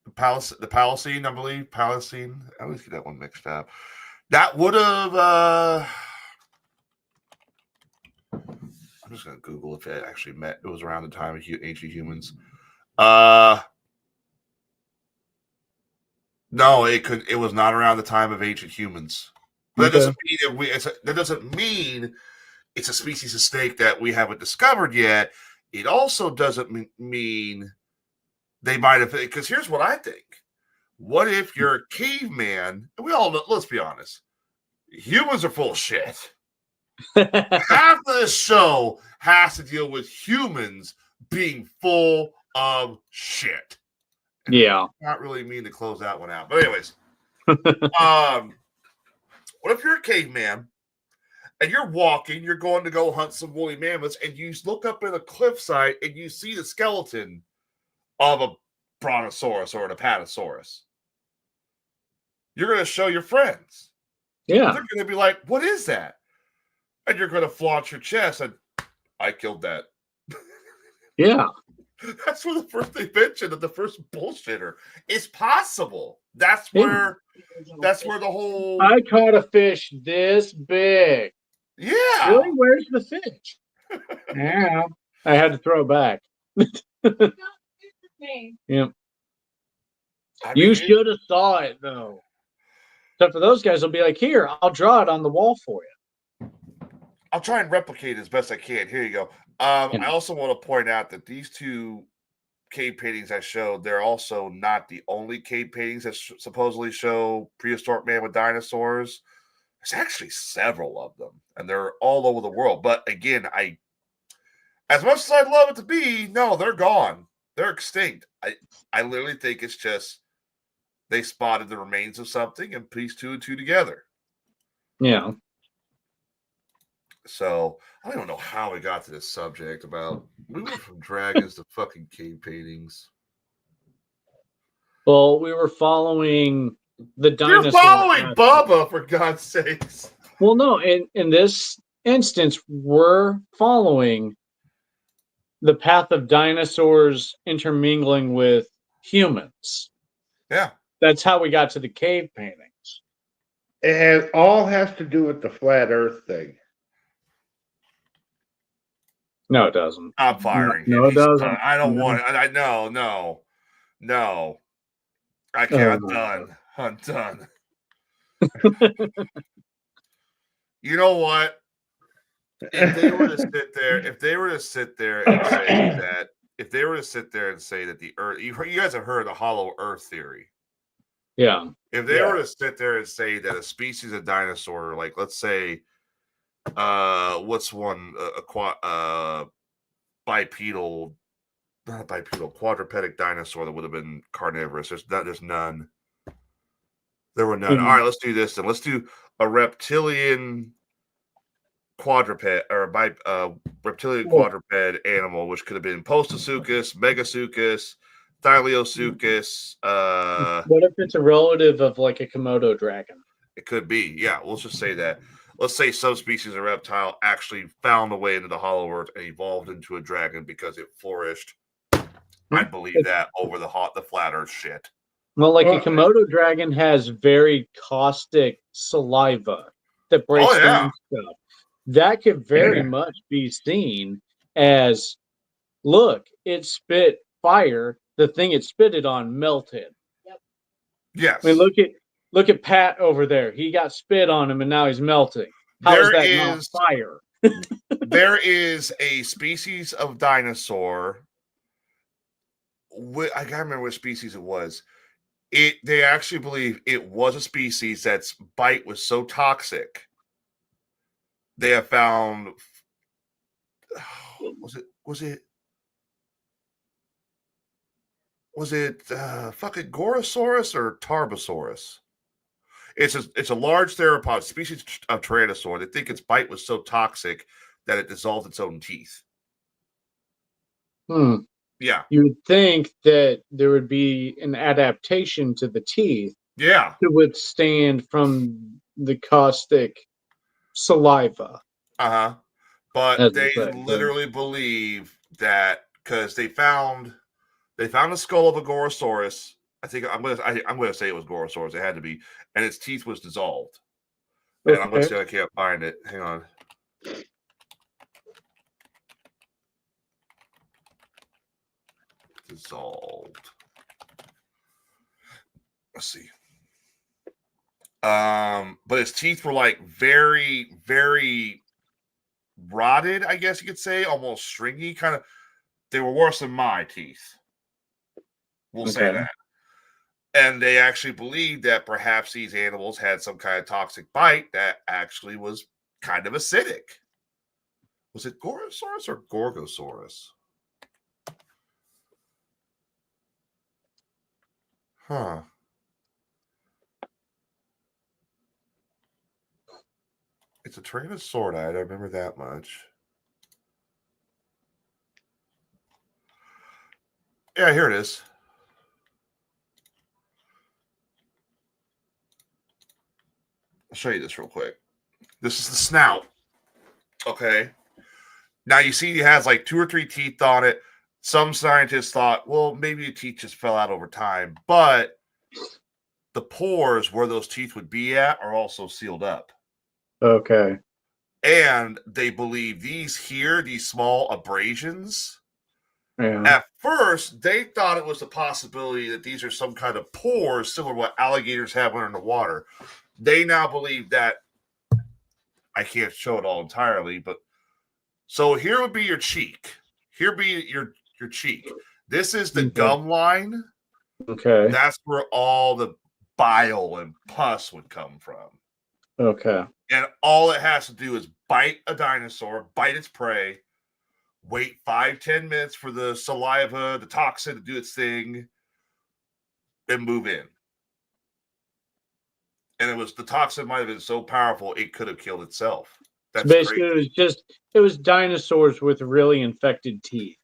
Speaker 1: The Paleocene, I believe. Paleocene. I always get that one mixed up. That would have. I'm just gonna Google if it actually met. It was around the time of ancient humans. No, it was not around the time of ancient humans. But that doesn't mean it's a species of snake that we haven't discovered yet. It also doesn't mean they might have. Because here's what I think: what if you're a caveman? And we all know. Let's be honest. Humans are full of shit. Half of this show has to deal with humans being full of shit.
Speaker 3: Yeah.
Speaker 1: Not really mean to close that one out. But anyways, what if you're a caveman and you're walking, you're going to go hunt some woolly mammoths, and you look up in a cliffside and you see the skeleton of a brontosaurus or an apatosaurus? You're going to show your friends.
Speaker 3: Yeah.
Speaker 1: They're going to be like, what is that? And you're going to flaunt your chest and I killed that.
Speaker 3: Yeah.
Speaker 1: That's where the first they mentioned that the first bullshitter is possible. That's where the whole
Speaker 3: I caught a fish this big.
Speaker 1: Yeah.
Speaker 3: Really? Where's the fish? Yeah. I had to throw it back. Yeah. You should have saw it though. Except for those guys will be like, here, I'll draw it on the wall for you.
Speaker 1: I'll try and replicate as best I can. Here you go. I also want to point out that these two cave paintings I showed, they're also not the only cave paintings that supposedly show prehistoric man with dinosaurs. There's actually several of them, and they're all over the world. But again, as much as I'd love it to be, no, they're gone. They're extinct. I literally think it's just they spotted the remains of something and pieced two and two together.
Speaker 3: Yeah.
Speaker 1: So I don't know how we got to this subject about we went from dragons to fucking cave paintings.
Speaker 3: Well, we were following the dinosaur.
Speaker 1: You're following Bubba, for God's sakes.
Speaker 3: Well, no, in this instance, we're following the path of dinosaurs intermingling with humans.
Speaker 1: Yeah.
Speaker 3: That's how we got to the cave paintings.
Speaker 2: It all has to do with the flat Earth thing.
Speaker 3: No, it doesn't.
Speaker 1: I'm firing.
Speaker 3: No, it doesn't.
Speaker 1: I don't want it. No. I can't. I'm done. You know what? if they were to sit there, if they were to sit there and say that, if they were to sit there and say that the Earth, you guys have heard the hollow Earth theory.
Speaker 3: Yeah.
Speaker 1: If they
Speaker 2: Yeah.
Speaker 1: were to sit there and say that a species of dinosaur, like let's say, what's one bipedal, not a bipedal, quadrupedic dinosaur that would have been carnivorous? There's none. There were none.
Speaker 3: Mhm.
Speaker 1: All right, let's do this then. Let's do a reptilian quadruped or reptilian
Speaker 3: Well-
Speaker 1: quadruped animal, which could have been Postosuchus, Megasuchus, Thyliosuchus.
Speaker 3: What if it's a relative of like a Komodo dragon?
Speaker 1: It could be. Yeah, let's just say that. Let's say subspecies of reptile actually found a way into the hollow earth and evolved into a dragon because it flourished. I believe that over the flat earth shit.
Speaker 3: Well, like a
Speaker 2: Well,
Speaker 3: Komodo dragon has very caustic saliva that breaks
Speaker 1: Oh, yeah.
Speaker 3: down stuff. That could very
Speaker 2: Yeah.
Speaker 3: much be seen as, look, it spit fire. The thing it spitted on melted.
Speaker 1: Yes.
Speaker 3: I mean, look at Pat over there. He got spit on him, and now he's melting. How is
Speaker 1: There
Speaker 3: that not
Speaker 1: is-
Speaker 3: fire?
Speaker 1: There is a species of dinosaur. I can't remember what species it was. They actually believe it was a species that's bite was so toxic. They have found. Was it fucking Gorosaurus or Tarbosaurus? It's a large theropod species of Tyrannosaur. They think its bite was so toxic that it dissolved its own teeth.
Speaker 3: Hmm.
Speaker 1: Yeah,
Speaker 3: You would think that there would be an adaptation to the teeth
Speaker 1: yeah.
Speaker 3: to withstand from the caustic saliva.
Speaker 1: Uh-huh. But
Speaker 3: As
Speaker 1: they
Speaker 3: I said,
Speaker 1: literally believe that because they found the skull of a Gorosaurus. I think I'm gonna say it was Gorosaurus. It had to be, and its teeth was dissolved. And I'm gonna
Speaker 3: Okay.
Speaker 1: say I can't find it. Hang on. Dissolved. Let's see. But his teeth were like very, very rotted, I guess you could say, almost stringy, kind of. They were worse than my teeth. We'll say
Speaker 3: Okay.
Speaker 1: that. And they actually believed that perhaps these animals had some kind of toxic bite that actually was kind of acidic. Was it Gorosaurus or Gorgosaurus? Huh. It's a Tyrannosauride. I remember that much. Yeah, here it is. I'll show you this real quick. This is the snout. Okay. Now you see it has like 2 or 3 teeth on it. Some scientists thought, well, maybe the teeth just fell out over time. But the pores where those teeth would be at are also sealed up.
Speaker 3: Okay.
Speaker 1: And they believe these small abrasions,
Speaker 3: Yeah.
Speaker 1: at first, they thought it was a possibility that these are some kind of pores similar to what alligators have when they're in the water. They now believe that, I can't show it all entirely, but so here would be your cheek. Here would be your cheek. This is the
Speaker 3: Okay.
Speaker 1: gum line.
Speaker 3: Okay.
Speaker 1: That's where all the bile and pus would come from.
Speaker 3: Okay.
Speaker 1: And all it has to do is bite a dinosaur, bite its prey, wait 5-10 minutes for the saliva, the toxin to do its thing, and move in. And the toxin might have been so powerful it could have killed itself. That's
Speaker 3: Basically,
Speaker 1: crazy.
Speaker 3: it was dinosaurs with really infected teeth.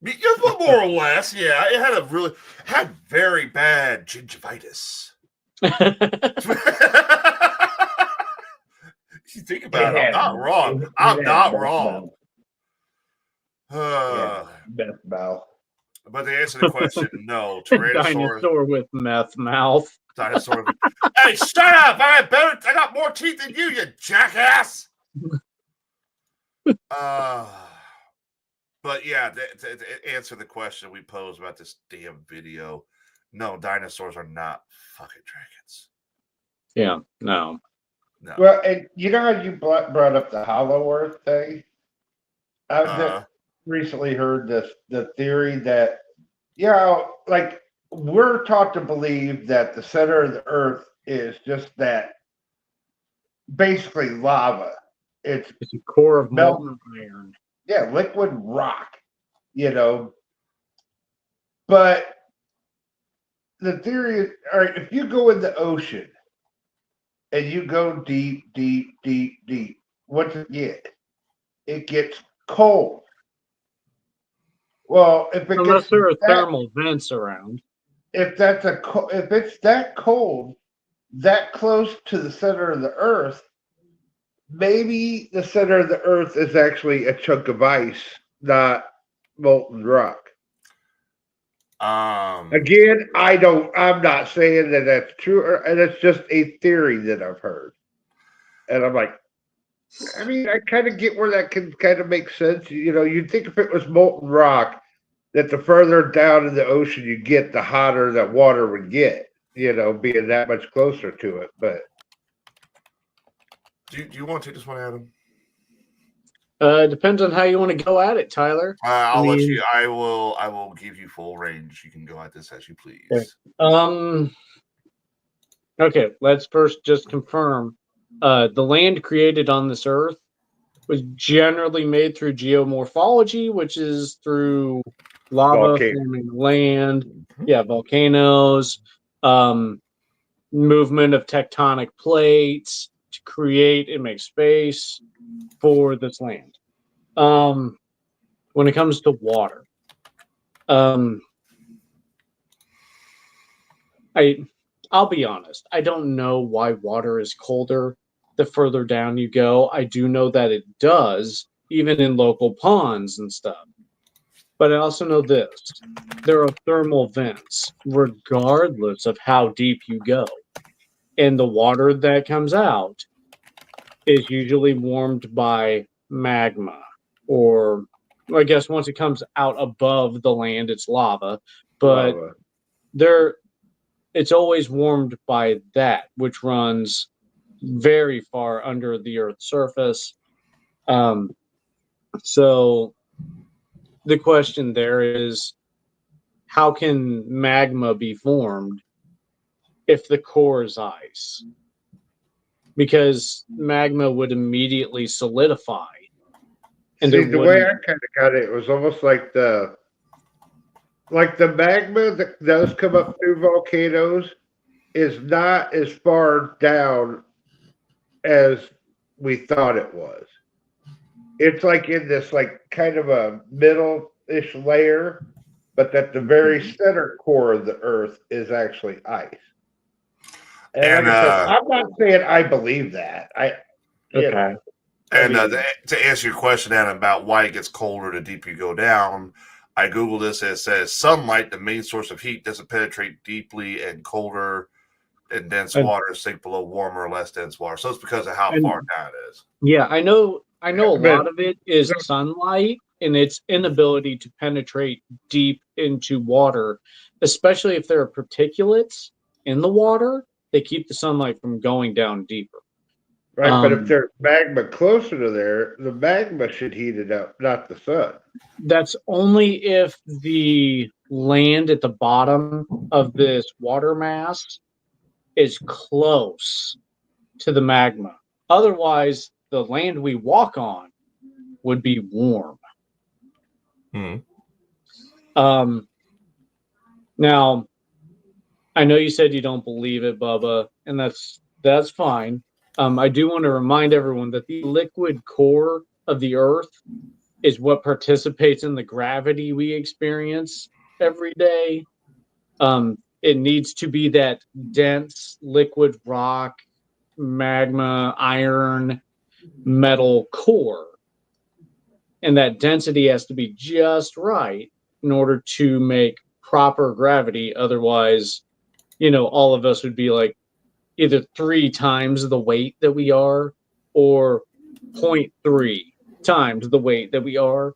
Speaker 1: Just more or less, yeah. It had very bad gingivitis. You think about it, I'm not wrong. I'm not wrong.
Speaker 2: Best bow.
Speaker 1: But to answer the question, no. Tyrannosaurus.
Speaker 3: Dinosaur with meth mouth.
Speaker 1: Dinosaur. Hey, shut up! I got more teeth than you jackass. But yeah, to answer the question we posed about this damn video, no, dinosaurs are not fucking dragons.
Speaker 3: Yeah. No.
Speaker 1: No.
Speaker 2: Well, and you know how you brought up the hollow Earth thing? I've
Speaker 1: Uh,
Speaker 2: recently heard the theory that, you know, like we're taught to believe that the center of the Earth is just that basically lava. It's
Speaker 3: It's a core of
Speaker 2: melt,
Speaker 3: molten iron.
Speaker 2: yeah, liquid rock, you know. But the theory is, all right, if you go in the ocean and you go deep, deep, deep, deep, what's it get? It gets cold. Well, if it
Speaker 3: Unless
Speaker 2: gets
Speaker 3: there are
Speaker 2: that,
Speaker 3: thermal vents around.
Speaker 2: if it's that cold, that close to the center of the Earth, maybe the center of the Earth is actually a chunk of ice, not molten rock. Again, I'm not saying that that's true, and it's just a theory that I've heard. And I'm like, I mean, I kind of get where that can kind of make sense. You know, you'd think if it was molten rock, that the further down in the ocean you get, the hotter that water would get, you know, being that much closer to it. But
Speaker 1: do you want to take this one, Adam?
Speaker 3: Depends on how you want to go at it, Tyler.
Speaker 1: I'll let you. I will give you full range. You can go at this as you please.
Speaker 3: Okay. Okay, let's first just confirm. The land created on this earth was generally made through geomorphology, which is through lava forming land, volcanoes, movement of tectonic plates to create and make space for this land. When it comes to water, I'll be honest. I don't know why water is colder the further down you go. I do know that it does, even in local ponds and stuff. But I also know this. There are thermal vents, regardless of how deep you go. And the water that comes out is usually warmed by magma. Or, I guess once it comes out above the land, it's lava. But it's always warmed by that, which runs very far under the Earth's surface. So the question there is, how can magma be formed if the core is ice? Because magma would immediately solidify. And
Speaker 2: see, the way I kind of got it was almost like the magma that does come up through volcanoes is not as far down as we thought it was. It's like in this like kind of a middle-ish layer, but that the very center core of the Earth is actually ice. And like I said, I'm not saying I believe that.
Speaker 1: To answer your question, Adam, about why it gets colder the deeper you go down, I Googled this and it says sunlight, the main source of heat, doesn't penetrate deeply, and colder and dense water sink below warmer or less dense water. So it's because of how far down it is.
Speaker 3: Yeah, I know a lot of it is sunlight and its inability to penetrate deep into water, especially if there are particulates in the water. They keep the sunlight from going down deeper.
Speaker 2: Right, but if there's magma closer to there, the magma should heat it up, not the sun.
Speaker 3: That's only if the land at the bottom of this water mass is close to the magma. Otherwise, the land we walk on would be warm. Now, I know you said you don't believe it, Bubba, and that's fine. I do want to remind everyone that the liquid core of the Earth is what participates in the gravity we experience every day. It needs to be that dense liquid rock, magma, iron, metal core. And that density has to be just right in order to make proper gravity. Otherwise, all of us would be like either 3 times the weight that we are or 0.3 times the weight that we are.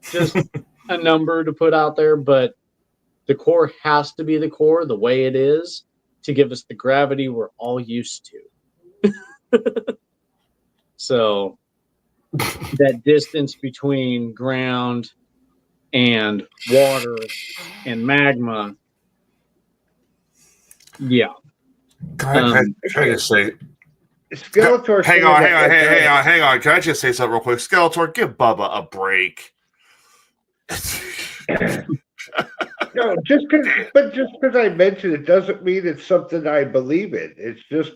Speaker 3: Just a number to put out there, but the core has to be the core the way it is to give us the gravity we're all used to. So that distance between ground and water and magma, yeah.
Speaker 1: Can I just say,
Speaker 2: Skeletor.
Speaker 1: hang on. Can I just say something real quick? Skeletor, give Bubba a break.
Speaker 2: No, just because I mentioned it doesn't mean it's something I believe in. It's just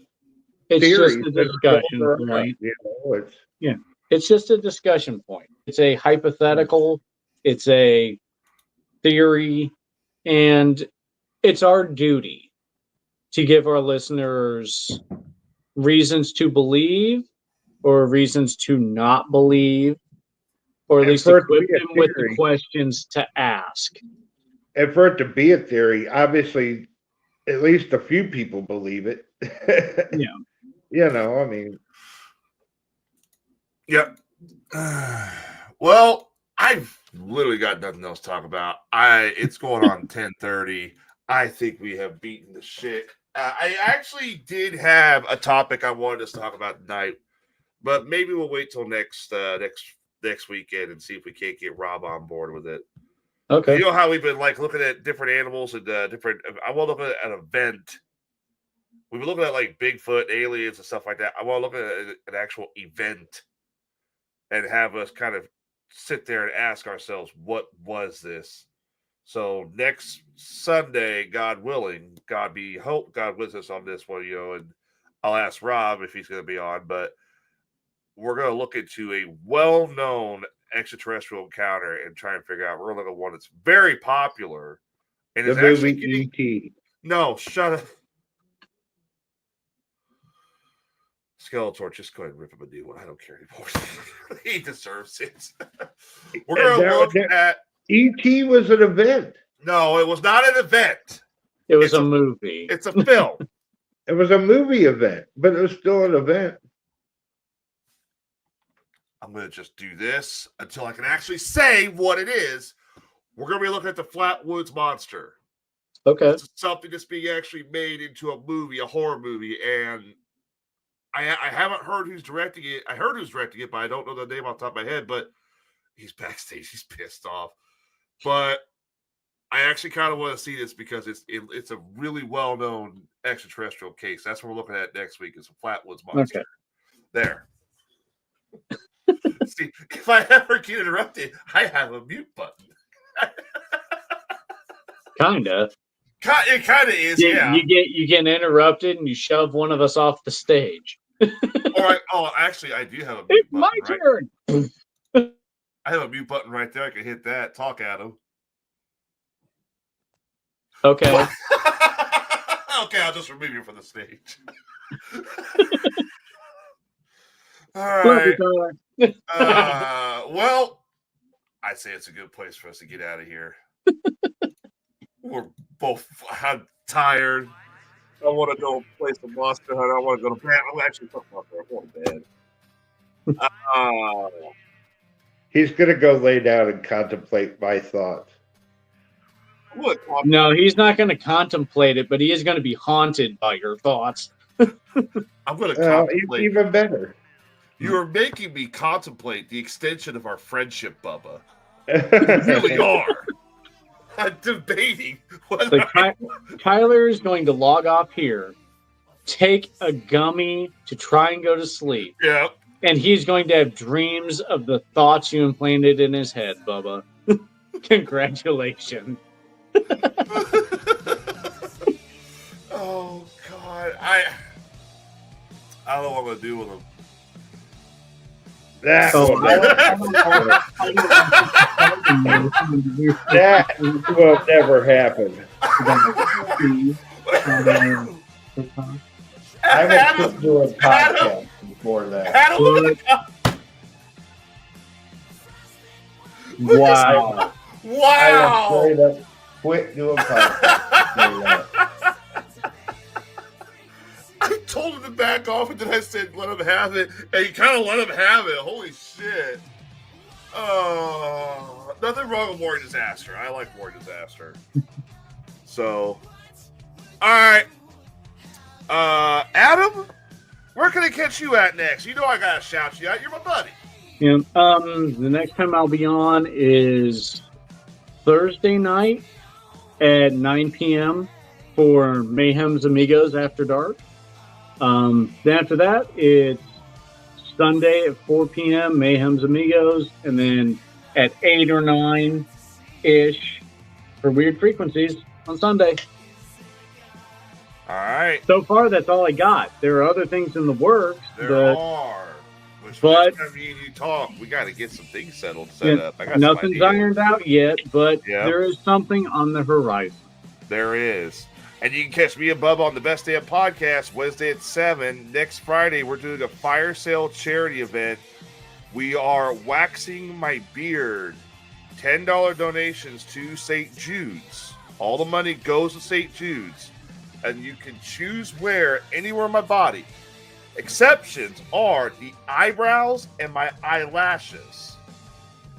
Speaker 3: It's
Speaker 2: theories
Speaker 3: just a
Speaker 2: that
Speaker 3: discussion
Speaker 2: go around,
Speaker 3: point.
Speaker 2: you know,
Speaker 3: It's just a discussion point. It's a hypothetical, it's a theory, and it's our duty to give our listeners reasons to believe or reasons to not believe, or at
Speaker 2: And
Speaker 3: least
Speaker 2: for it to
Speaker 3: equip
Speaker 2: be a
Speaker 3: them with the
Speaker 2: theory.
Speaker 3: questions to ask.
Speaker 2: and for it to be a theory, obviously, at least a few people believe it.
Speaker 3: Yeah.
Speaker 2: You know, I mean,
Speaker 1: Yep. Well, I've literally got nothing else to talk about. It's going on 10:30. I think we have beaten the shit. I actually did have a topic I wanted us to talk about tonight, but maybe we'll wait till next weekend and see if we can't get Rob on board with it.
Speaker 3: Okay.
Speaker 1: You know how we've been like looking at different animals and different. I want to look at an event. We've been looking at like Bigfoot, aliens, and stuff like that. I want to look at an actual event and have us kind of sit there and ask ourselves, what was this? So next Sunday, God willing, God with us on this one, and I'll ask Rob if he's going to be on, but we're going to look into a well-known extraterrestrial encounter and try and figure out. We're going to look at one that's very popular and
Speaker 2: the
Speaker 1: is actually
Speaker 2: movie
Speaker 1: getting...
Speaker 2: E.T.
Speaker 1: No, shut up. Skeletor, just go ahead and rip him a new one. I don't care anymore. He deserves it. We're going to look at...
Speaker 2: E.T. was an event.
Speaker 1: No, it was not an event.
Speaker 3: It was a movie.
Speaker 1: It's a film.
Speaker 2: It was a movie event, but it was still an event.
Speaker 1: I'm going to just do this until I can actually say what it is. We're going to be looking at the Flatwoods Monster.
Speaker 3: Okay.
Speaker 1: It's something that's being actually made into a movie, a horror movie, and I haven't heard who's directing it. I heard who's directing it, but I don't know the name off the top of my head, but he's backstage. He's pissed off. But I actually kind of want to see this because it's a really well-known extraterrestrial case. That's what we're looking at next week is a Flatwoods Monster.
Speaker 3: Okay.
Speaker 1: There. See, if I ever get interrupted, I have a mute button.
Speaker 3: Kinda.
Speaker 1: It kind of is, yeah.
Speaker 3: You get interrupted and you shove one of us off the stage.
Speaker 1: Actually, I do have a mute
Speaker 3: It's my
Speaker 1: button.
Speaker 3: turn.
Speaker 1: I have a mute button right there. I can hit that. Talk at him.
Speaker 3: Okay.
Speaker 1: Okay, I'll just remove you from the stage. All right. Well, I'd say it's a good place for us to get out of here. We're both tired. I want to go play some Monster Hunter. I want to go to bed. I'm actually talking about that. I'm going to bed.
Speaker 2: He's going to go lay down and contemplate my thoughts.
Speaker 3: No, he's not going to contemplate it, but he is going to be haunted by your thoughts.
Speaker 1: I'm going to contemplate.
Speaker 2: Even better.
Speaker 1: You're making me contemplate the extension of our friendship, Bubba. You really are. I'm debating whether
Speaker 3: Tyler is going to log off here, take a gummy to try and go to sleep.
Speaker 1: Yeah.
Speaker 3: And he's going to have dreams of the thoughts you implanted in his head, Bubba. Congratulations.
Speaker 1: Oh, God. I don't know what I'm going to do with him.
Speaker 2: That will never happen. I will quit doing podcasts before that.
Speaker 3: Wow.
Speaker 2: I will straight up quit doing podcasts.
Speaker 1: I told him to back off, and then I said, let him have it. And he kind of let him have it. Holy shit. Nothing wrong with War Disaster. I like War Disaster. So, all right. Adam, Where can I catch you at next? You know I gotta shout you out. You're my buddy.
Speaker 3: Yeah. The next time I'll be on is Thursday night at 9 p.m. for Mayhem's Amigos After Dark. Then after that, it's Sunday at 4 p.m. Mayhem's Amigos, and then at 8 or 9-ish for Weird Frequencies on Sunday.
Speaker 1: All right.
Speaker 3: So far, that's all I got. There are other things in the works.
Speaker 1: There are. Which
Speaker 3: but-
Speaker 1: next time me and you talk, we got to get some things set up. I got some
Speaker 3: Nothing's
Speaker 1: ideas.
Speaker 3: ironed out yet, but
Speaker 1: Yeah.
Speaker 3: there is something on the horizon.
Speaker 1: There is. And you can catch me and Bubba on the Best Damn Podcast Wednesday at 7. Next Friday, we're doing a fire sale charity event. We are waxing my beard. $10 donations to St. Jude's. All the money goes to St. Jude's. And you can choose where, anywhere on my body. Exceptions are the eyebrows and my eyelashes.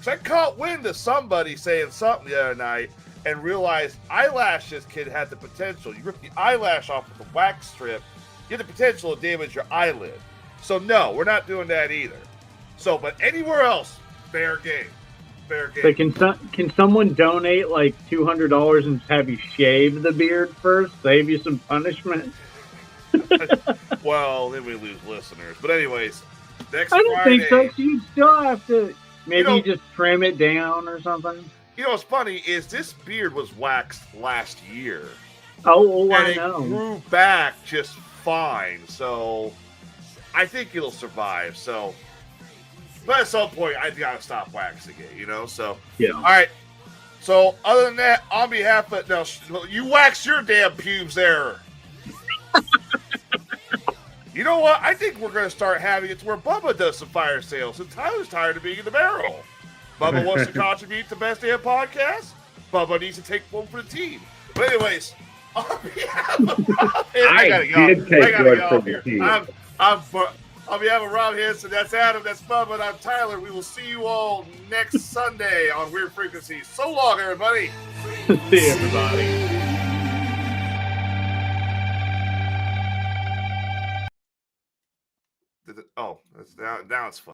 Speaker 1: So I caught wind of somebody saying something the other night and realized eyelashes can have the potential. You rip the eyelash off with a wax strip, you have the potential to damage your eyelid. So no, we're not doing that either. So, but anywhere else, fair game. Fair game.
Speaker 3: But can someone donate like $200 and have you shave the beard first? Save you some punishment?
Speaker 1: Well, then we lose listeners. But anyways, next
Speaker 3: I don't
Speaker 1: Friday,
Speaker 3: think so. You still have to. Maybe
Speaker 1: You
Speaker 3: you just trim it down or something.
Speaker 1: you know what's funny is this beard was waxed last year.
Speaker 3: Oh,
Speaker 1: and
Speaker 3: I
Speaker 1: it
Speaker 3: know.
Speaker 1: grew back just fine. So I think it'll survive. So, but at some point, I gotta stop waxing it. You know. So
Speaker 3: Yeah.
Speaker 1: all right. So other than that, on behalf of you wax your damn pubes there. You know what? I think we're gonna start having it to where Bubba does some fire sales, and Tyler's tired of being in the barrel. Bubba wants to contribute to Best Damn Podcast. Bubba needs to take one for the team. But anyways, on behalf of Rob, I gotta go.
Speaker 2: did take
Speaker 1: I gotta
Speaker 2: one
Speaker 1: get
Speaker 2: for
Speaker 1: off
Speaker 2: the
Speaker 1: here.
Speaker 2: team.
Speaker 1: On behalf of Rob Hansen, that's Adam, that's Bubba, and I'm Tyler. We will see you all next Sunday on Weird Frequencies. So long, everybody.
Speaker 3: See everybody.
Speaker 1: Oh, now it's fun.